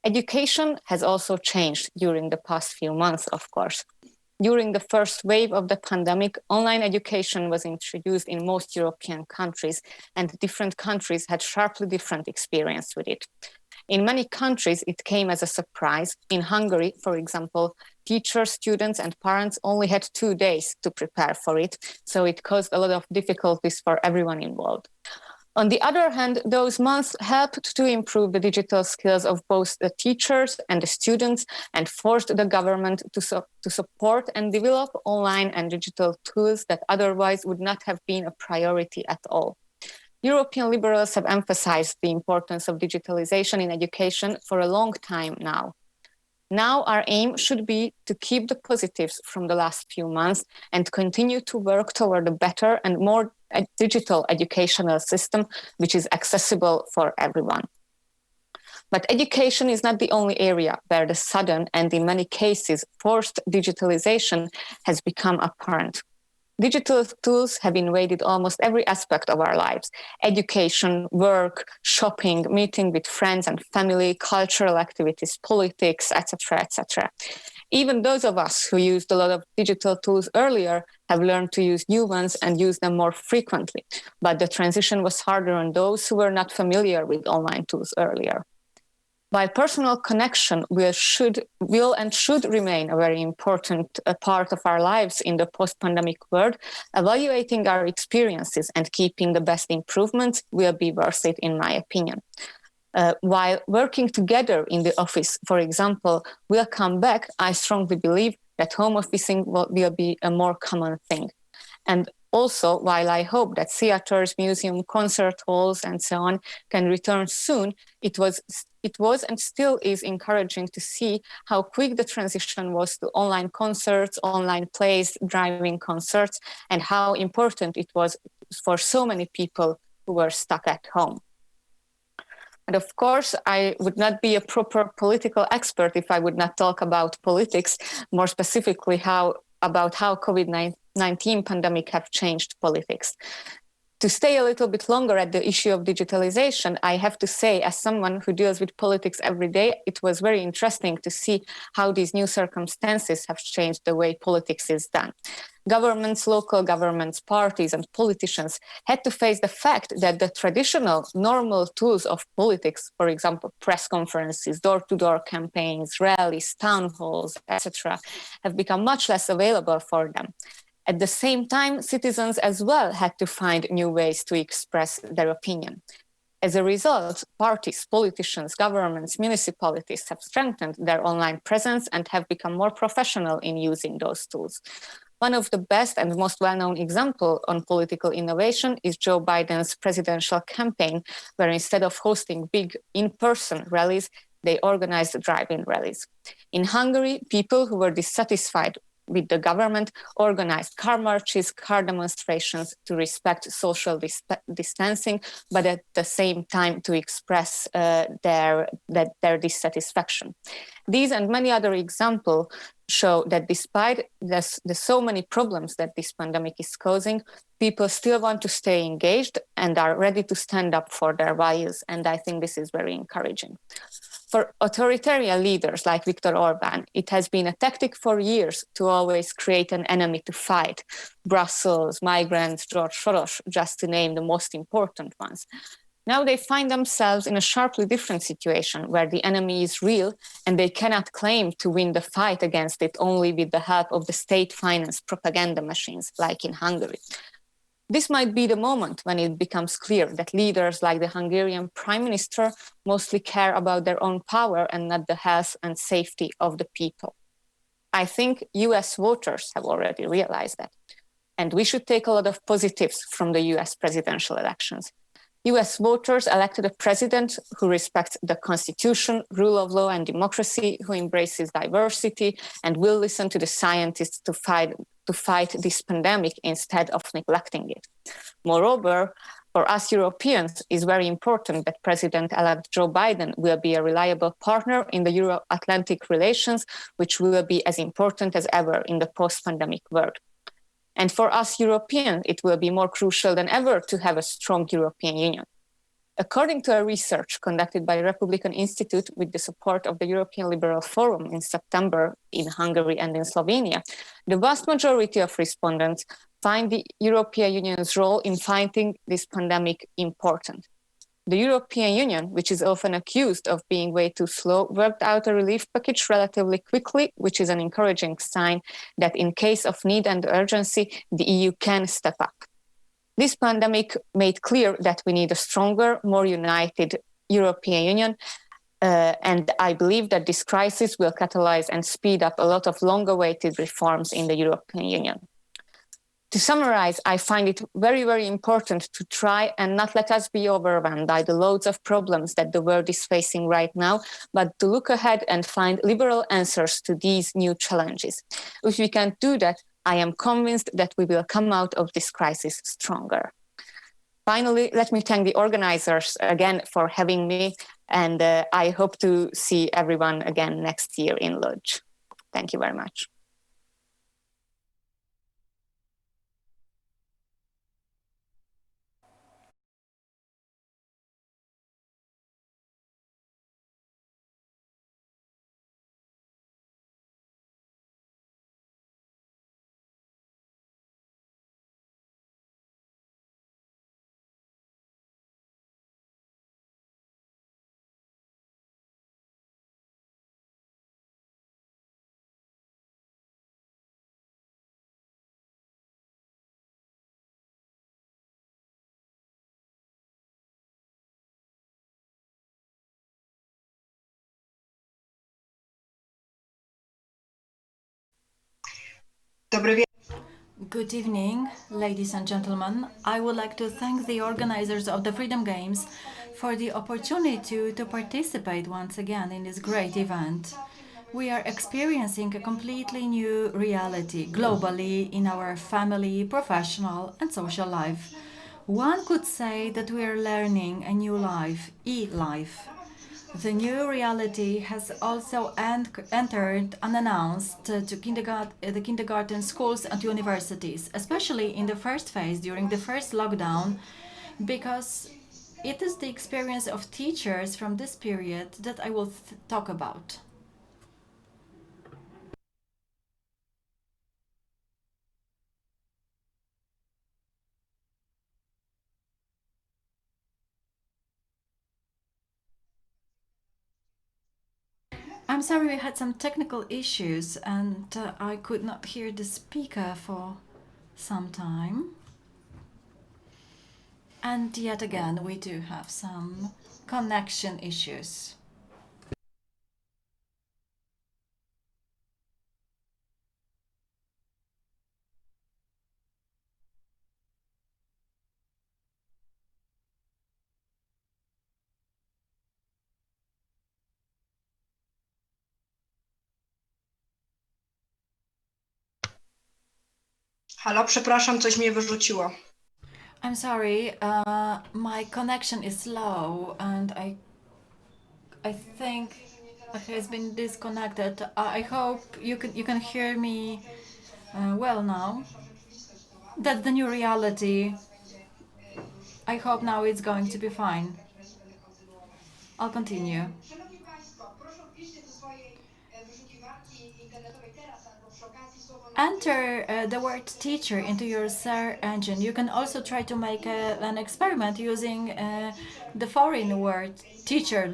Speaker 4: Education has also changed during the past few months, of course. During the first wave of the pandemic, online education was introduced in most European countries, and different countries had sharply different experience with it. In many countries, it came as a surprise. In Hungary, for example, teachers, students, and parents only had 2 days to prepare for it, so it caused a lot of difficulties for everyone involved. On the other hand, those months helped to improve the digital skills of both the teachers and the students and forced the government to support and develop online and digital tools that otherwise would not have been a priority at all. European liberals have emphasized the importance of digitalization in education for a long time now. Now our aim should be to keep the positives from the last few months and continue to work toward a better and more digital educational system, which is accessible for everyone. But education is not the only area where the sudden and in many cases forced digitalization has become apparent. Digital tools have invaded almost every aspect of our lives: education, work, shopping, meeting with friends and family, cultural activities, politics, etc., etc. Even those of us who used a lot of digital tools earlier have learned to use new ones and use them more frequently. But the transition was harder on those who were not familiar with online tools earlier. While personal connection will and should remain a very important part of our lives in the post-pandemic world, evaluating our experiences and keeping the best improvements will be worth it, in my opinion. While working together in the office, for example, will come back, I strongly believe that home officing will be a more common thing. And also, while I hope that theaters, museums, concert halls, and so on can return soon, it was and still is encouraging to see how quick the transition was to online concerts, online plays, drive-in concerts, and how important it was for so many people who were stuck at home. And of course, I would not be a proper political expert if I would not talk about politics, more specifically about how COVID-19 pandemic have changed politics. To stay a little bit longer at the issue of digitalization, I have to say, as someone who deals with politics every day, it was very interesting to see how these new circumstances have changed the way politics is done. Governments, local governments, parties, and politicians had to face the fact that the traditional, normal tools of politics, for example, press conferences, door-to-door campaigns, rallies, town halls, etc., have become much less available for them. At the same time, citizens as well had to find new ways to express their opinion. As a result, parties, politicians, governments, municipalities have strengthened their online presence and have become more professional in using those tools. One of the best and most well-known examples on political innovation is Joe Biden's presidential campaign, where instead of hosting big in-person rallies, they organized drive-in rallies. In Hungary, people who were dissatisfied with the government, organized car marches, car demonstrations to respect social distancing, but at the same time to express their dissatisfaction. These and many other examples show that despite the so many problems that this pandemic is causing, people still want to stay engaged and are ready to stand up for their values. And I think this is very encouraging. For authoritarian leaders like Viktor Orbán, it has been a tactic for years to always create an enemy to fight. Brussels, migrants, George Soros, just to name the most important ones. Now they find themselves in a sharply different situation where the enemy is real and they cannot claim to win the fight against it only with the help of the state-financed propaganda machines like in Hungary. This might be the moment when it becomes clear that leaders like the Hungarian Prime Minister mostly care about their own power and not the health and safety of the people. I think US voters have already realized that. And we should take a lot of positives from the US presidential elections. US voters elected a president who respects the constitution, rule of law and democracy, who embraces diversity and will listen to the scientists to fight this pandemic instead of neglecting it. Moreover, for us Europeans, it's very important that President-elect Joe Biden will be a reliable partner in the Euro-Atlantic relations, which will be as important as ever in the post-pandemic world. And for us Europeans, it will be more crucial than ever to have a strong European Union. According to a research conducted by the Republikon Institute with the support of the European Liberal Forum in September in Hungary and in Slovenia, the vast majority of respondents find the European Union's role in fighting this pandemic important. The European Union, which is often accused of being way too slow, worked out a relief package relatively quickly, which is an encouraging sign that in case of need and urgency, the EU can step up. This pandemic made clear that we need a stronger, more united European Union, and I believe that this crisis will catalyze and speed up a lot of long-awaited reforms in the European Union. To summarize, I find it very, very important to try and not let us be overwhelmed by the loads of problems that the world is facing right now, but to look ahead and find liberal answers to these new challenges. If we can do that, I am convinced that we will come out of this crisis stronger. Finally, let me thank the organizers again for having me, and I hope to see everyone again next year in Lodz. Thank you very much.
Speaker 2: Good evening, ladies and gentlemen. I would like to thank the organizers of the Freedom Games for the opportunity to participate once again in this great event. We are experiencing a completely new reality globally in our family, professional, and social life. One could say that we are learning a new life, e-life. The new reality has also entered unannounced to the kindergarten schools and universities, especially in the first phase during the first lockdown, because it is the experience of teachers from this period that I will talk about. I'm sorry, we had some technical issues and I could not hear the speaker for some time. And yet again, we do have some connection issues.
Speaker 5: Halo, przepraszam, coś mnie wyrzuciło.
Speaker 2: I'm sorry, my connection is slow and I think it has been disconnected. I hope you can hear me well now. That's the new reality. I hope now it's going to be fine. I'll continue. Enter the word teacher into your search engine. You can also try to make an experiment using the foreign word teacher,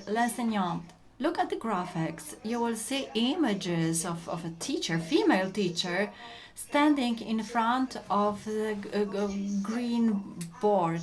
Speaker 2: l'enseignant. Look at the graphics. You will see images of a teacher, female teacher, standing in front of the green board.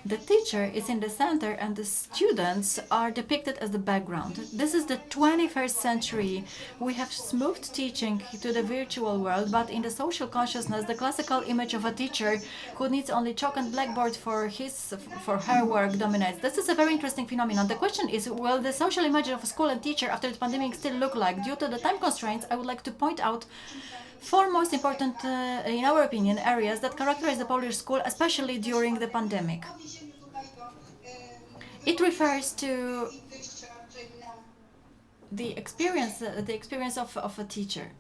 Speaker 2: The teacher is in the center and the students are depicted as the background. This is the 21st century. We have moved teaching to the virtual world, but in the social consciousness, the classical image of a teacher who needs only chalk and blackboard for her work dominates. This is a very interesting phenomenon. The question is, will the social image of a school and teacher after the pandemic still look like? Due to the time constraints, I would like to point out four most important, in our opinion, areas that characterize the Polish school, especially during the pandemic. It refers to the experience of a teacher.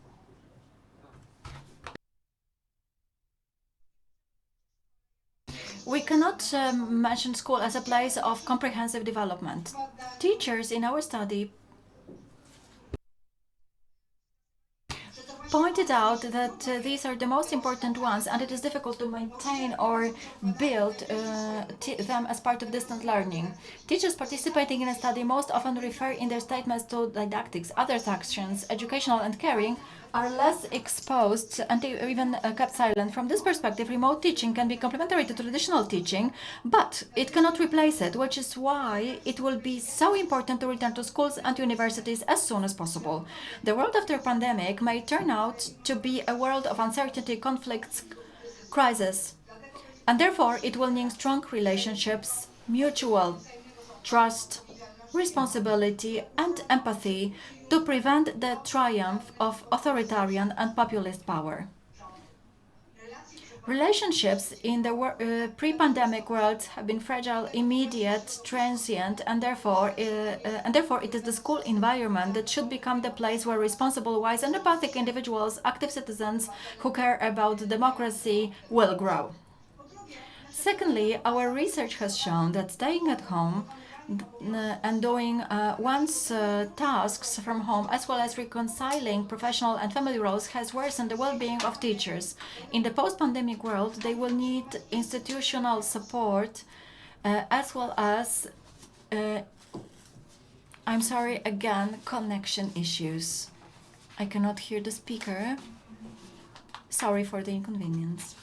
Speaker 2: We cannot mention school as a place of comprehensive development. Teachers in our study pointed out that these are the most important ones, and it is difficult to maintain or build them as part of distance learning. Teachers participating in a study most often refer in their statements to didactics, other actions, educational and caring, are less exposed and even kept silent. From this perspective, remote teaching can be complementary to traditional teaching, but it cannot replace it, which is why it will be so important to return to schools and universities as soon as possible. The world after pandemic may turn out to be a world of uncertainty, conflicts, crisis, and therefore it will need strong relationships, mutual trust, responsibility and empathy to prevent the triumph of authoritarian and populist power. Relationships in the pre-pandemic world have been fragile, immediate, transient, and therefore it is the school environment that should become the place where responsible, wise, and empathic individuals, active citizens who care about democracy, will grow. Secondly, our research has shown that staying at home and doing one's tasks from home, as well as reconciling professional and family roles, has worsened the well-being of teachers. In the post-pandemic world, they will need institutional support as well as, I'm sorry, again, connection issues. I cannot hear the speaker. Sorry for the inconvenience.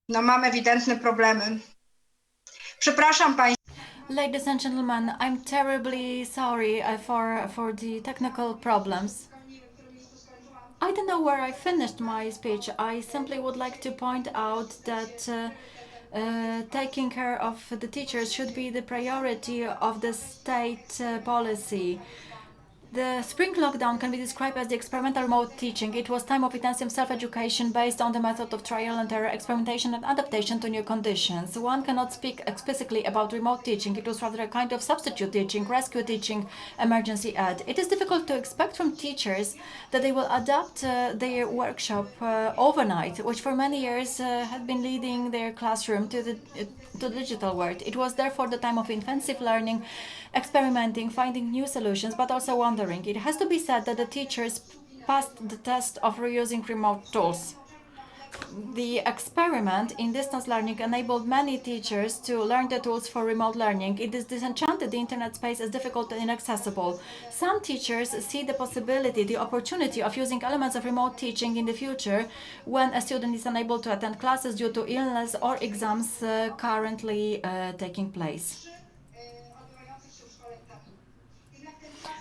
Speaker 5: No, mam ewidentne problemy. Przepraszam Państwa.
Speaker 2: Ladies and gentlemen, I'm terribly sorry for the technical problems. I don't know where I finished my speech. I simply would like to point out that taking care of the teachers should be the priority of the state policy. The spring lockdown can be described as the experimental remote teaching. It was time of intensive self-education based on the method of trial and error, experimentation and adaptation to new conditions. One cannot speak explicitly about remote teaching. It was rather a kind of substitute teaching, rescue teaching, emergency ed. It is difficult to expect from teachers that they will adapt their workshop overnight, which for many years had been leading their classroom to the digital world. It was therefore the time of intensive learning, experimenting, finding new solutions, but also wondering. It has to be said that the teachers passed the test of reusing remote tools. The experiment in distance learning enabled many teachers to learn the tools for remote learning. It is disenchanted the internet space as difficult and inaccessible. Some teachers see the possibility, the opportunity of using elements of remote teaching in the future when a student is unable to attend classes due to illness or exams currently taking place.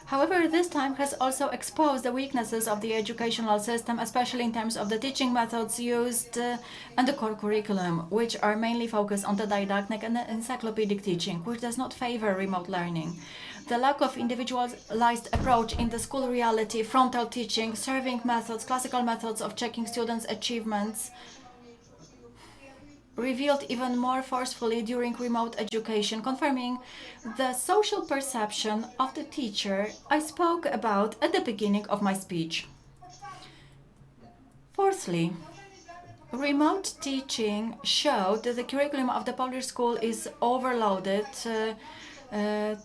Speaker 2: However, this time has also exposed the weaknesses of the educational system, especially in terms of the teaching methods used and the core curriculum, which are mainly focused on the didactic and encyclopedic teaching, which does not favor remote learning. The lack of individualized approach in the school reality, frontal teaching, serving methods, classical methods of checking students' achievements, revealed even more forcefully during remote education, confirming the social perception of the teacher I spoke about at the beginning of my speech. Fourthly, remote teaching showed that the curriculum of the Polish school is overloaded,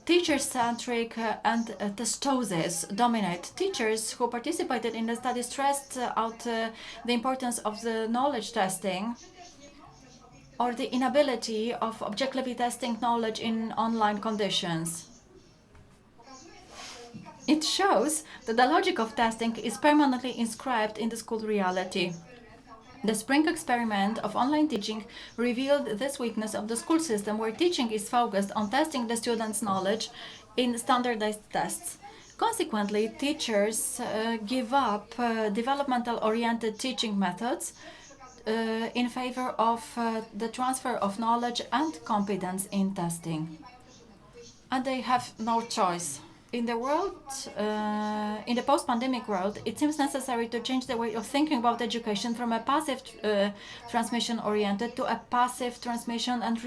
Speaker 2: teacher-centric and testosis dominate. Teachers who participated in the study stressed out the importance of the knowledge testing or the inability of objectively testing knowledge in online conditions. It shows that the logic of testing is permanently inscribed in the school reality. The spring experiment of online teaching revealed this weakness of the school system, where teaching is focused on testing the students' knowledge in standardized tests. Consequently, teachers give up developmental-oriented teaching methods in favor of the transfer of knowledge and competence in testing. And they have no choice. In the post-pandemic world, it seems necessary to change the way of thinking about education from a passive transmission-oriented to a passive transmission and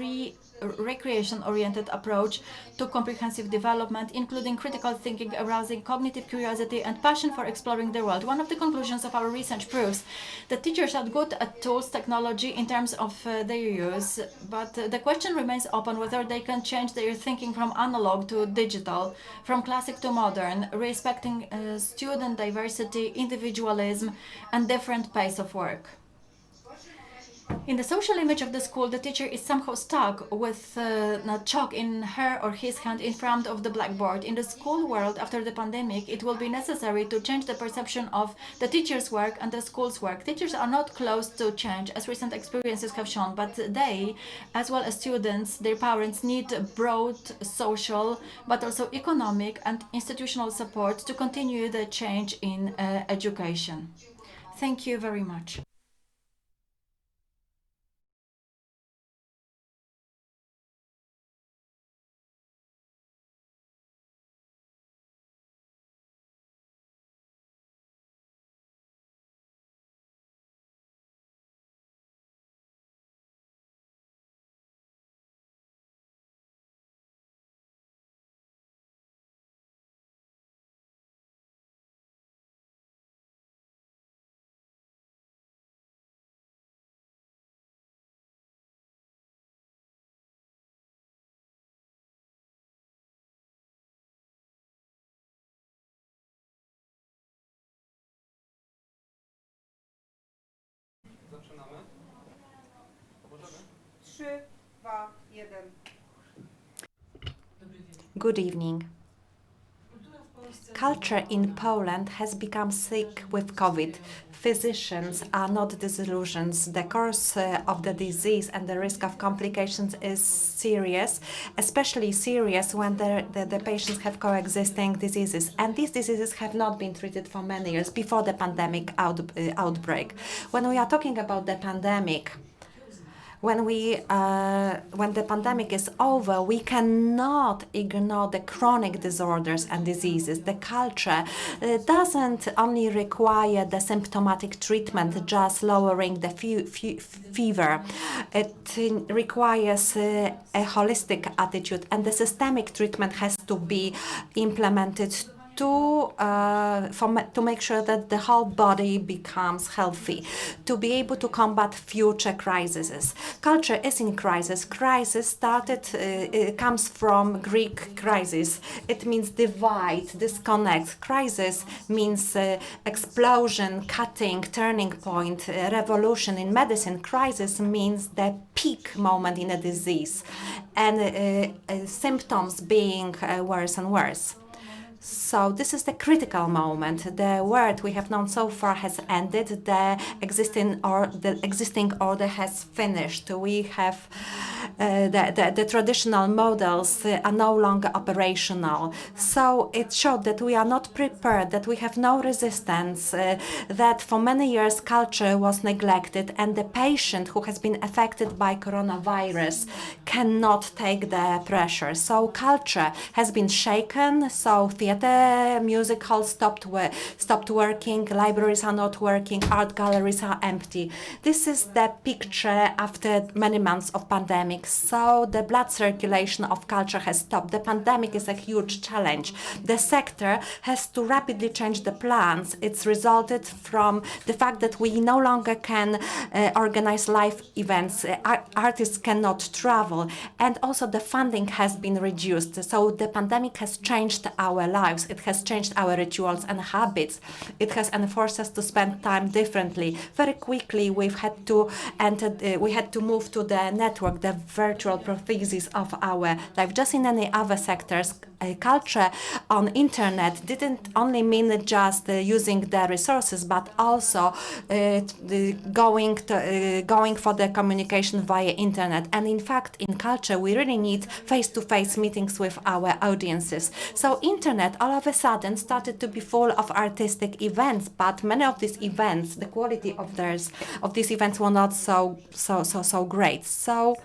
Speaker 2: recreation-oriented approach to comprehensive development, including critical thinking, arousing cognitive curiosity and passion for exploring the world. One of the conclusions of our research proves that teachers are good at tools, technology in terms of their use, but the question remains open whether they can change their thinking from analog to digital, from classic to modern, respecting student diversity, individualism, and different pace of work. In the social image of the school, the teacher is somehow stuck with chalk in her or his hand in front of the blackboard. In the school world after the pandemic, it will be necessary to change the perception of the teacher's work and the school's work. Teachers are not close to change, as recent experiences have shown, but they, as well as students, their parents, need broad social, but also economic and institutional support to continue the change in education. Thank you very much.
Speaker 6: Zaczynamy. Możemy? 3, 2, 1.
Speaker 1: Good evening. Culture in Poland has become sick with COVID. Physicians are not disillusioned. The course of the disease and the risk of complications is serious, especially serious when the patients have coexisting diseases. And these diseases have not been treated for many years before the pandemic outbreak. When we are talking about the pandemic, when the pandemic is over, we cannot ignore the chronic disorders and diseases. The culture doesn't only require the symptomatic treatment, just lowering the fever. It requires a holistic attitude, and the systemic treatment has to be implemented to make sure that the whole body becomes healthy, to be able to combat future crises. Culture is in crisis. Crisis comes from Greek crisis. It means divide, disconnect. Crisis means explosion, cutting, turning point, revolution in medicine. Crisis means the peak moment in a disease, and symptoms being worse and worse. So this is the critical moment. The world we have known so far has ended. The existing order has finished. We have the traditional models are no longer operational. So it showed that we are not prepared, that we have no resistance, that for many years culture was neglected, and the patient who has been affected by coronavirus cannot take the pressure. So culture has been shaken. So theater, music halls stopped working, libraries are not working, art galleries are empty. This is the picture after many months of pandemic. So the blood circulation of culture has stopped. The pandemic is a huge challenge. The sector has to rapidly change the plans. It's resulted from the fact that we no longer can organize live events. Artists cannot travel, and also the funding has been reduced. So the pandemic has changed our lives. It has changed our rituals and habits. It has enforced us to spend time differently. Very quickly, we had to move to the network, the virtual prosthesis of our life. Just in any other sectors, culture on internet didn't only mean just using the resources, but also going for the communication via internet. And in fact, in culture, we really need face-to-face meetings with our audiences. So internet all of a sudden started to be full of artistic events, but many of these events, the quality of these events were not so great. So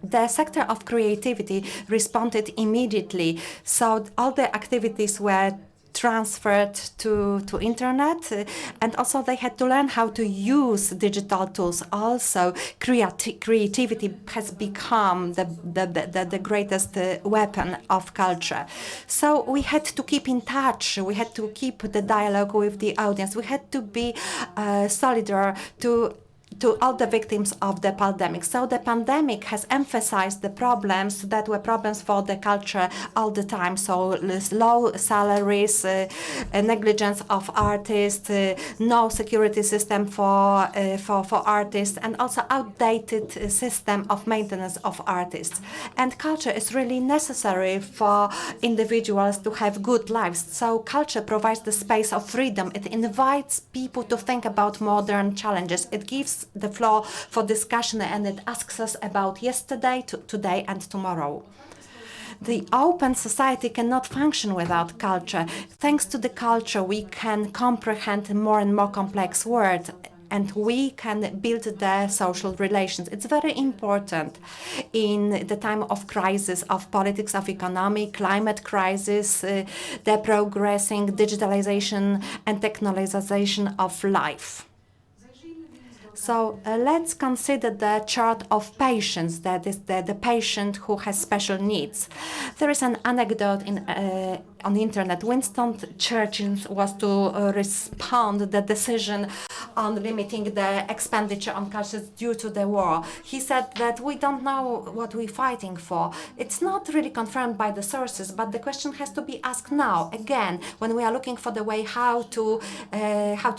Speaker 1: the sector of creativity responded immediately. So all the activities were transferred to internet, and also they had to learn how to use digital tools. Also, creativity has become the greatest weapon of culture. So we had to keep in touch. We had to keep the dialogue with the audience. We had to be solidar to all the victims of the pandemic. So the pandemic has emphasized the problems that were problems for the culture all the time. So low salaries, negligence of artists, no security system for artists, and also outdated system of maintenance of artists. And culture is really necessary for individuals to have good lives. So culture provides the space of freedom. It invites people to think about modern challenges. It gives the floor for discussion, and it asks us about yesterday, today, and tomorrow. The open society cannot function without culture. Thanks to the culture, we can comprehend more and more complex world, and we can build the social relations. It's very important in the time of crisis, of politics, of economy, climate crisis, the progressing digitalization and technologization of life. So let's consider the chart of patients, that is the patient who has special needs. There is an anecdote on the internet. Winston Churchill was to respond the decision on limiting the expenditure on culture due to the war. He said that we don't know what we're fighting for. It's not really confirmed by the sources, but the question has to be asked now, again, when we are looking for the way how to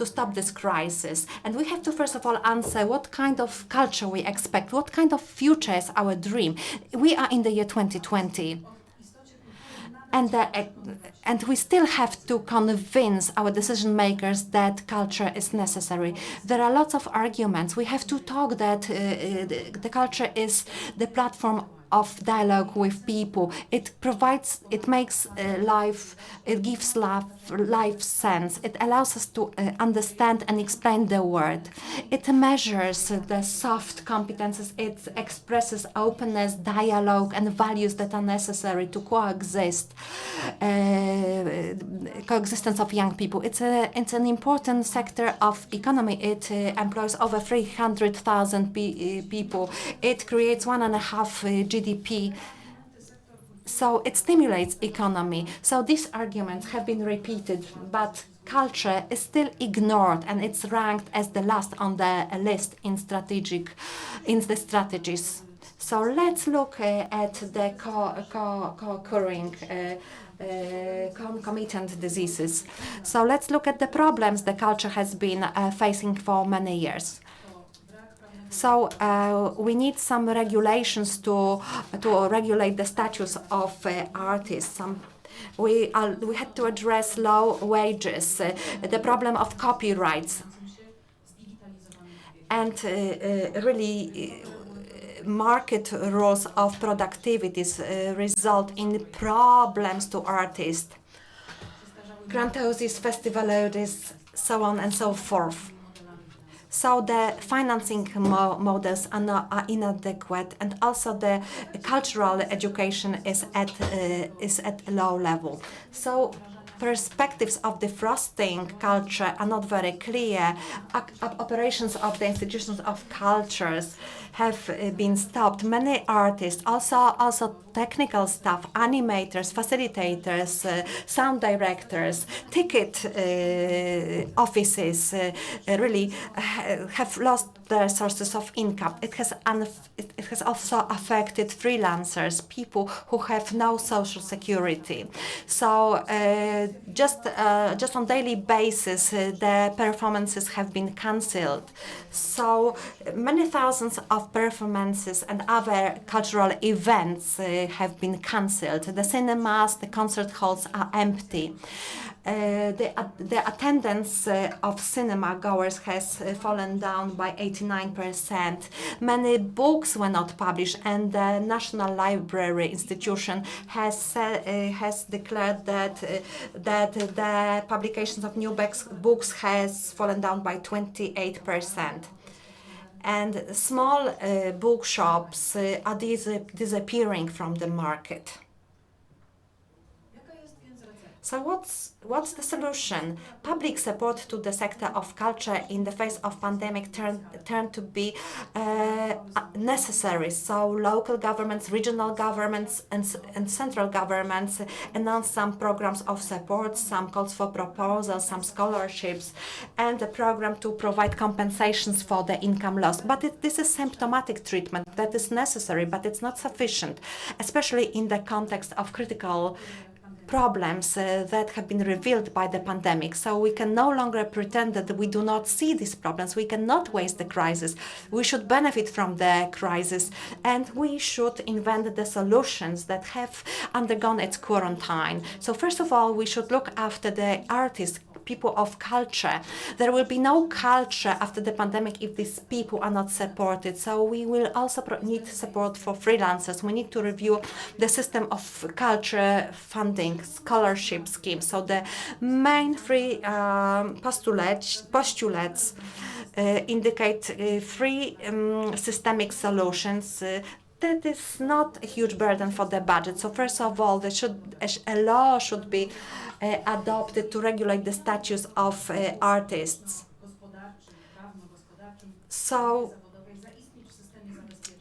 Speaker 1: stop this crisis. And we have to first of all answer what kind of culture we expect, what kind of future is our dream. We are in the year 2020. And we still have to convince our decision makers that culture is necessary. There are lots of arguments. We have to talk that the culture is the platform of dialogue with people. It makes life, it gives life sense. It allows us to understand and explain the world. It measures the soft competences. It expresses openness, dialogue, and values that are necessary to coexistence of young people. It's an important sector of economy. It employs over 300,000 people. It creates 1.5 GDP. So it stimulates economy. So these arguments have been repeated, but culture is still ignored, and it's ranked as the last on the list in the strategies. So let's look at the co-occurring concomitant diseases. So let's look at the problems the culture has been facing for many years. So we need some regulations to regulate the status of artists. We had to address low wages, the problem of copyrights, and really market rules of productivities result in problems to artists, grantoses, festivalodes, so on and so forth. So the financing models are inadequate, and also the cultural education is at a low level. So perspectives of defrosting culture are not very clear. Operations of the institutions of cultures have been stopped. Many artists, also technical staff, animators, facilitators, sound directors, ticket offices really have lost their sources of income. It has also affected freelancers, people who have no social security. So just on daily basis, the performances have been cancelled. So many thousands of performances and other cultural events have been cancelled. The cinemas, the concert halls are empty. The attendance of cinema goers has fallen down by 89%. Many books were not published, and the National Library institution has declared that the publications of new books has fallen down by 28%. And small bookshops are disappearing from the market. So what's the solution? Public support to the sector of culture in the face of pandemic turned to be necessary. So local governments, regional governments, and central governments announced some programs of support, some calls for proposals, some scholarships, and a program to provide compensations for the income loss. But this is symptomatic treatment that is necessary, but it's not sufficient, especially in the context of critical problems that have been revealed by the pandemic. So we can no longer pretend that we do not see these problems. We cannot waste the crisis. We should benefit from the crisis, and we should invent the solutions that have undergone its quarantine. So first of all, we should look after the artists, people of culture. There will be no culture after the pandemic if these people are not supported. So we will also need support for freelancers. We need to review the system of culture funding, scholarship schemes. So the main three postulates indicate three systemic solutions. That is not a huge burden for the budget. So first of all, a law should be adopted to regulate the status of artists. So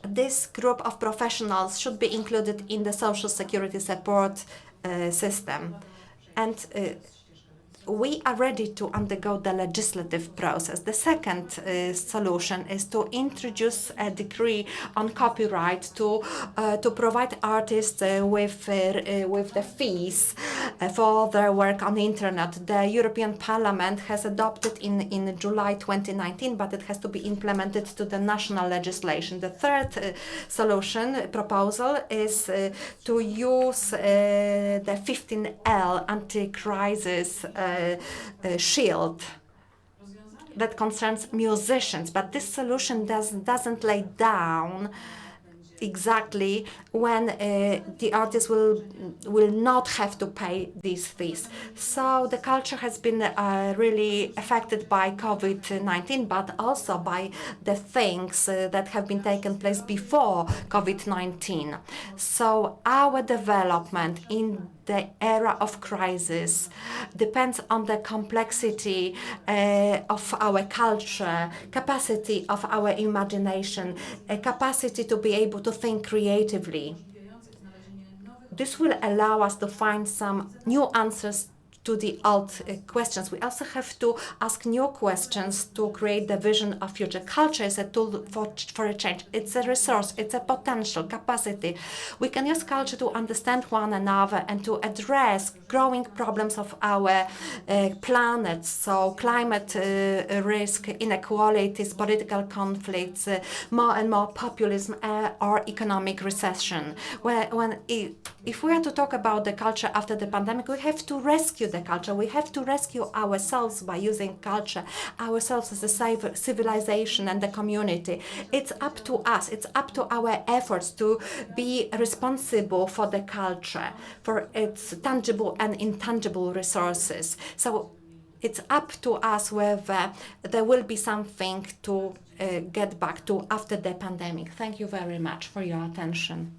Speaker 1: this group of professionals should be included in the social security support system. And we are ready to undergo the legislative process. The second solution is to introduce a decree on copyright to provide artists with the fees for their work on the internet. The European Parliament has adopted in July 2019, but it has to be implemented to the national legislation. The third proposal is to use the 15L anti-crisis shield that concerns musicians, but this solution doesn't lay down exactly when the artists will not have to pay these fees. So the culture has been really affected by COVID-19, but also by the things that have been taken place before COVID-19. So our development in the era of crisis depends on the complexity of our culture, capacity of our imagination, a capacity to be able to think creatively, this will allow us to find some new answers to the old questions. We also have to ask new questions to create the vision of future. Culture is a tool for a change. It's a resource, it's a potential, capacity. We can use culture to understand one another and to address growing problems of our planet. So climate risk, inequalities, political conflicts, more and more populism or economic recession. If we are to talk about the culture after the pandemic, we have to rescue the culture. We have to rescue ourselves by using culture, ourselves as a civilization and the community. It's up to us, it's up to our efforts to be responsible for the culture, for its tangible and intangible resources. So it's up to us whether there will be something to get back to after the pandemic. Thank you very much for your attention.